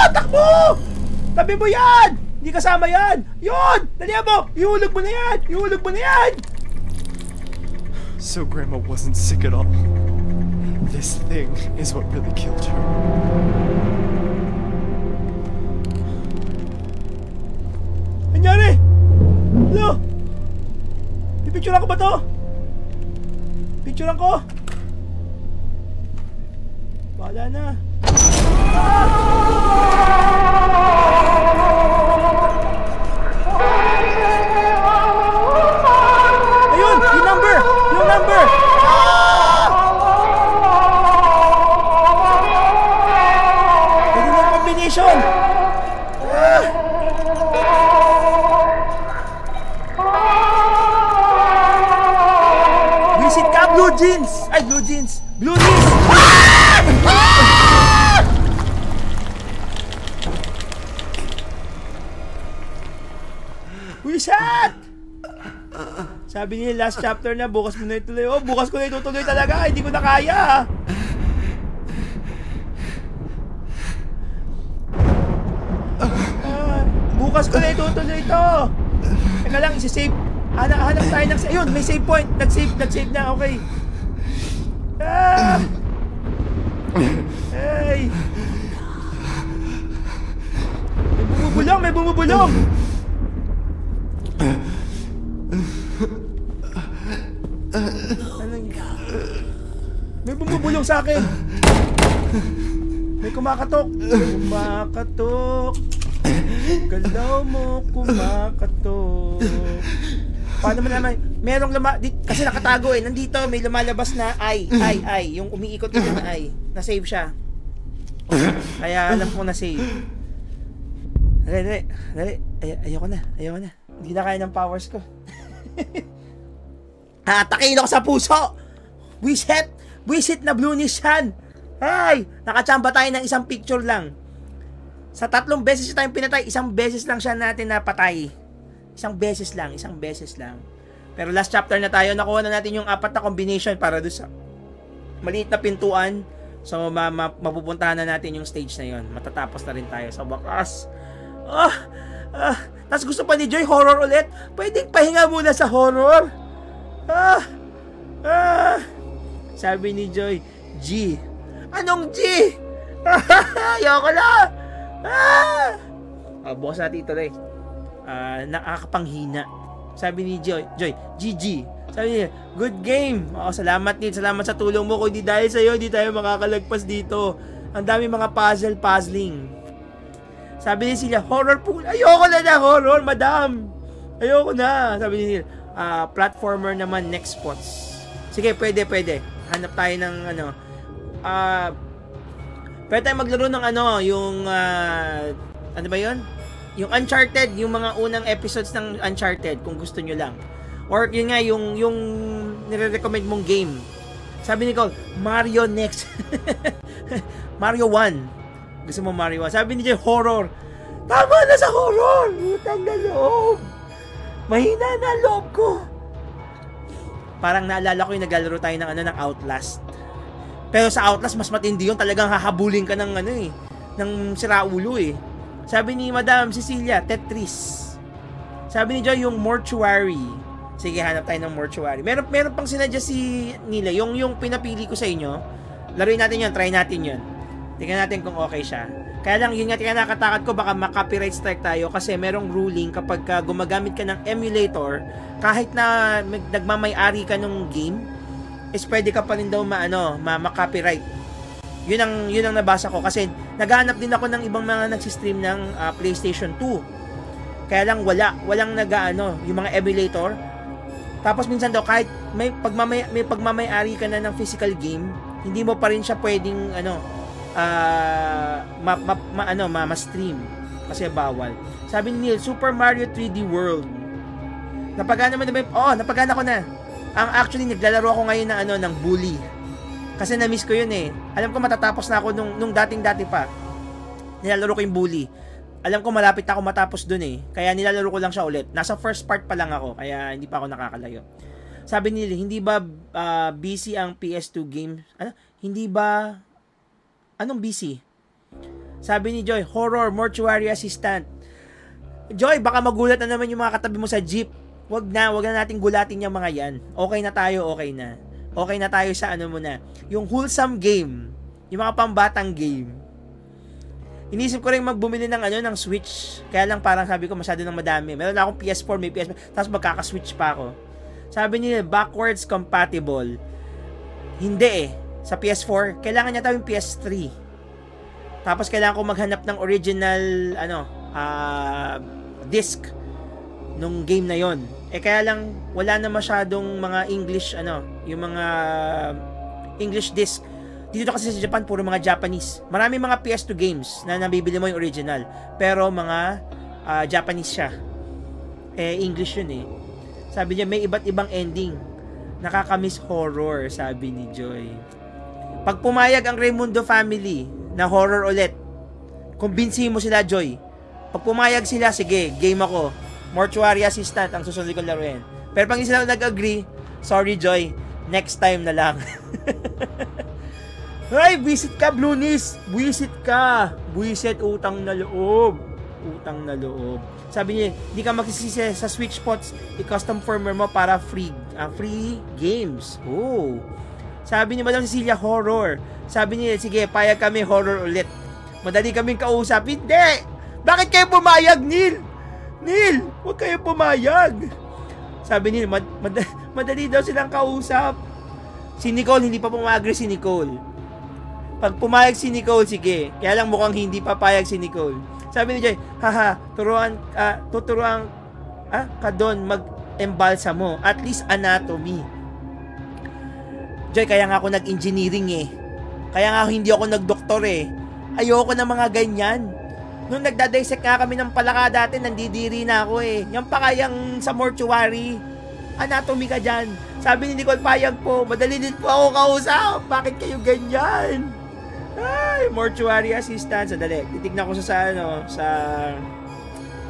Takbo! Tabi mo yan! Hindi kasama yan! Yun! Dalian mo! Ihulog mo na yan! So Grandma wasn't sick at all. This thing is what really killed her. Nangyari? Hello? Pipicturean ko ba to? Picturean ko? Wala na. Ayun! Yung number! Pwede na yung combination! Visit ka, Blue Jeans! Ay, Blue Jeans! Bluenies! Wisit! Sabi niya last chapter na, bukas mo na ituloy. Oh, bukas ko na itutuloy talaga. Hindi ko na kaya. Bukas ko na itutuloy ito. Teka lang, isi-save. Hanap tayo ng... Ayun, may save point. Nag-save na. Okay. Hey. May bumubulong. May bumubulong sa akin. May kumakatok. Galaw mo, kumakatok. Paano mo naman? Merong kasi nakatago eh. Nandito may lumalabas na ay. Yung umiikot na ay. Na-save siya. Kaya alam ko na-save. Dali. Ayoko na. Hindi na kaya ng powers ko. Atakin ako sa puso! Buisit na Bluenish yan! Ay! Nakachamba tayo ng isang picture lang. Sa 3 beses siya tayong pinatay, 1 beses lang siya natin napatay. 1 beses lang. Pero last chapter na tayo, nakuha na natin yung 4 na combination para doon sa maliit na pintuan. So, mapupuntahan na natin yung stage na yon. Matatapos na rin tayo sa bakas. Tapos gusto pa ni Joy, horror ulit. Pwedeng pahinga muna sa horror. Sabi ni Joy, G. Anong G? Ayoko na. Bukas natin ituloy. Nakakapanghina. Sabi ni Joy, GG. Sabi niya, good game. Salamat Nil, salamat sa tulong mo. Kung di dahil sa'yo, di tayo makakalagpas dito. Ang dami mga puzzling. Sabi ni Celia, horror pool. Ayoko na horror, madam. Ayoko na. Sabi ni Nil, platformer naman, next spots. Sige, pwede. Hanap tayo ng pwede tayo maglaro ng yung ano ba yun? Yung Uncharted, yung mga unang episodes ng Uncharted, kung gusto nyo lang. Or yun nga, yung nire-recommend mong game. Sabi ni Cole, Mario next. Mario 1. Gusto mo Mario 1. Sabi ni Jay, horror. Tama na sa horror. Utang na loob. Mahina na loob ko. Parang naalala ko yung naglalaro tayo ng Outlast. Pero sa Outlast, mas matindi yun. Talagang hahabulin ka ng ng siraulo eh. Sabi ni Madam Cecilia, Tetris. Sabi ni Joy, yung Mortuary. Sige, hanap tayo ng Mortuary. Meron pang sinadya si Nila. Yung pinapili ko sa inyo, laruin natin yun, try natin yun. Tingnan natin kung okay siya. Kaya lang, yun nga, nakakatakot ko, baka maka-copyright strike tayo kasi merong ruling kapag gumagamit ka ng emulator, kahit na nagmamay-ari ka ng game, is pwede ka pa rin daw ma-copyright. Yun ang nabasa ko kasi naghahanap din ako ng ibang mga nagsistream ng PlayStation 2. Kaya lang walang yung mga emulator. Tapos minsan daw kahit may pagmamay-ari ka na ng physical game, hindi mo pa rin siya pwedeng ma-stream kasi bawal. Sabi ni Neil, Super Mario 3D World. Napagana ko na. Actually naglalaro ako ngayon ng Bully. Kasi na-miss ko yun eh. Alam ko matatapos na ako nung dating-dati pa. Nilalaro ko yung Bully. Alam ko malapit na ako matapos dun eh. Kaya nilalaro ko lang siya ulit. Nasa first part pa lang ako. Kaya hindi pa ako nakakalayo. Sabi nila, hindi ba busy ang PS2 game? Hindi ba... Anong busy? Sabi ni Joy, horror, mortuary assistant. Joy, baka magulat na naman yung mga katabi mo sa jeep. Wag na nating gulatin yung mga yan. Okay na tayo, okay na. Okay na tayo sa muna. Yung wholesome game. Yung mga pambatang game. Inisip ko rin magbumili ng Switch. Kaya lang parang sabi ko masyado nang madami. Meron na akong PS4, may PS5. Tapos magkaka-Switch pa ako. Sabi nila, backwards compatible. Hindi eh. Sa PS4, kailangan niya tawing PS3. Tapos kailangan ko maghanap ng original disc nung game na yon. Kaya lang wala na masyadong mga English yung mga English disc. Dito kasi sa Japan puro mga Japanese. Marami mga PS2 games na nabibili mo yung original, pero mga Japanese siya. English yun eh. Sabi niya may iba't ibang ending. Nakakamiss horror, sabi ni Joy. Pag pumayag ang Raimundo family na horror ulit, kumbinsihin mo sila, Joy. Pag pumayag sila, sige, game ako. Mortuary assistant ang susunod kong laruin. Pero pag hindi sila nag-agree, sorry, Joy, next time na lang. Ay, visit ka, Bluenish. Visit ka. Visit, utang na loob. Utang na loob. Sabi niya, hindi ka magsisisi sa Switch spots, i-custom firmware mo para free games. Oh. Sabi ni Madam Cecilia, horror. Sabi niya, sige, payag kami horror ulit. Madali kaming kausap. Hindi! Bakit kayo pumayag, Neil? Neil, huwag kayo pumayag. Sabi niya, madali daw silang kausap. Si Nicole, hindi pa pumag-agree si Nicole. Pag pumayag si Nicole, sige. Kaya lang mukhang hindi papayag si Nicole. Sabi ni Joy, tuturuan ka doon mag-embalsa mo. At least anatomy. Joy, kaya nga ako nag-engineering eh. Kaya nga hindi ako nag-doktor eh. Ayoko ng mga ganyan. Nung nagdadisect nga kami ng palaka dati, nandidiri na ako eh. Yung pa kayang sa mortuary, anatomy ka dyan. Sabi ni Nicole, payag po, madali din po ako kausap. Bakit kayo ganyan? Ay, mortuary assistant. Sandali, titignan ko sa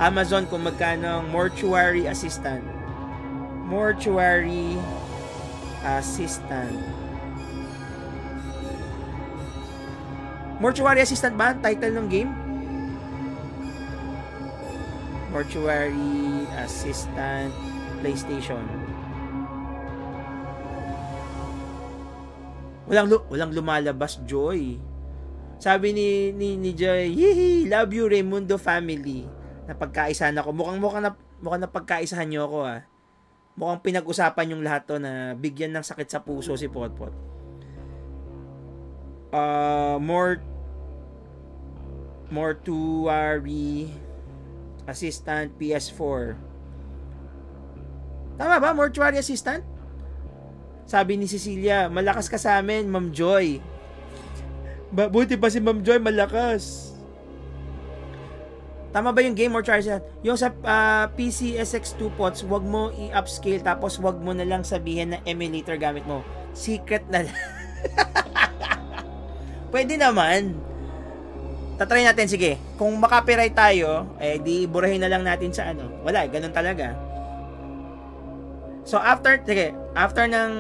Amazon kung magkano ang mortuary assistant. Mortuary assistant. Mortuary assistant ba ang title ng game? Mortuary assistant PlayStation. Walang lumalabas, Joy. Sabi ni Joy, "Hihi, love you Raimundo family." Napagkaisahan ako. Mukhang napagkaisahan niyo ako ah. Mukhang pinag-usapan yung lahat to na bigyan ng sakit sa puso si Potpot. Mortuary assistant PS4. Tama ba? Mortuary assistant? Sabi ni Cecilia, malakas ka sa amin, Ma'am Joy. Buti pa si Ma'am Joy malakas. Tama ba yung game Mortuary assistant? Yung sa PC SX2 pots, wag mo i-upscale tapos wag mo na lang sabihin na emulator gamit mo. Secret na lang. Pwede naman. Tatry natin, sige. Kung makapiright tayo, di burahin na lang natin sa ano. Wala, ganun talaga. So, after ng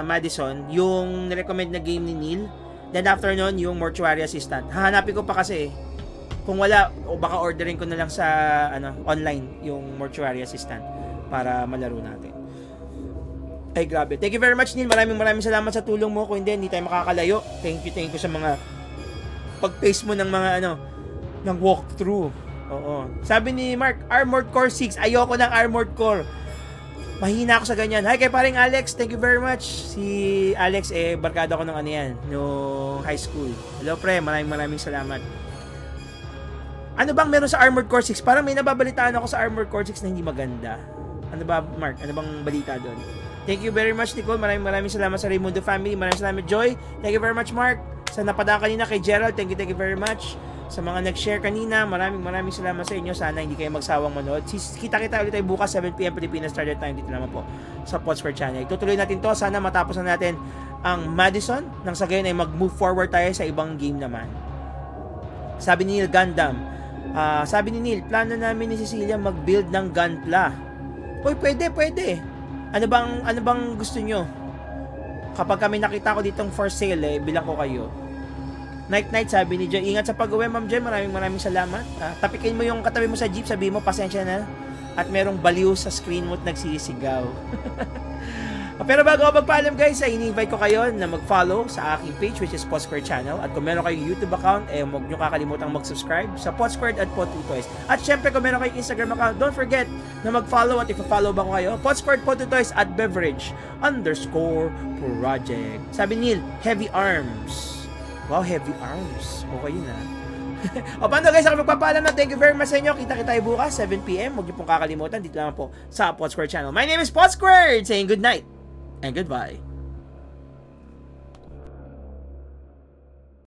Madison, yung recommend na game ni Neil, then after nun, yung Mortuary Assistant. Hahanapin ko pa kasi, kung wala, o baka ordering ko na lang sa, online, yung Mortuary Assistant, para malaro natin. Ay, grabe. Thank you very much, Neil. Maraming salamat sa tulong mo. Kung hindi tayo makakalayo. Thank you sa mga pag-pace mo ng mga ng walkthrough. Oo. Sabi ni Mark, Armored Core 6. Ayoko ng Armored Core. Mahina ako sa ganyan. Hi kay paring Alex. Thank you very much. Si Alex, barkada ko ng nung high school. Hello, pre. Maraming salamat. Ano bang meron sa Armored Core 6? Parang may nababalitaan ako sa Armored Core 6 na hindi maganda. Ano ba, Mark? Ano bang balita doon? Thank you very much, Nicole. Maraming salamat sa Raimundo family. Maraming salamat, Joy. Thank you very much, Mark. Sa napadaan kanina kay Gerald, thank you very much. Sa mga nag-share kanina, maraming salamat sa inyo. Sana hindi kayo magsawang manood. Kita-kita ulit tayo bukas 7 PM Pilipinas Standard Time dito naman po sa Podsquare Channel. Tutuloy natin to. Sana matapos na natin ang Madison. Nang sa gayon ay mag-move forward tayo sa ibang game naman. Sabi ni Neil, Gundam. Sabi ni Neil, plano namin ni Cecilia mag-build ng Gunpla. Uy, pwede. Ano bang gusto nyo? Kapag kami nakita ko ditong for sale, bilang ko kayo. Night, sabi ni Joy. Ingat sa pag-uwi, Ma'am Joy. Maraming salamat. Tapikin mo yung katabi mo sa jeep. Sabi mo, pasensya na. At merong baliw sa screen mo at nagsisigaw. Pero bago ako magpaalam, guys, ini-invite ko kayo na mag-follow sa aking page, which is Podsquare Channel. At kung meron kayong YouTube account, huwag nyo kakalimutang mag-subscribe sa Podsquare at Pod2Toys. At syempre, kung meron kayong Instagram account, don't forget na mag-follow at i-follow ba ko kayo? Podsquare, Pod2Toys at Beverage_Project. Sabi Neil, heavy arms. Wow, heavy arms. Okay yun O paano guys, ako magpapaalam na. Thank you very much sa inyo. Kita-kita tayo bukas 7 PM. Huwag niyo pong kakalimutan. Dito lang po sa Podsquare Channel. My name is Podsquare. Saying good night and goodbye.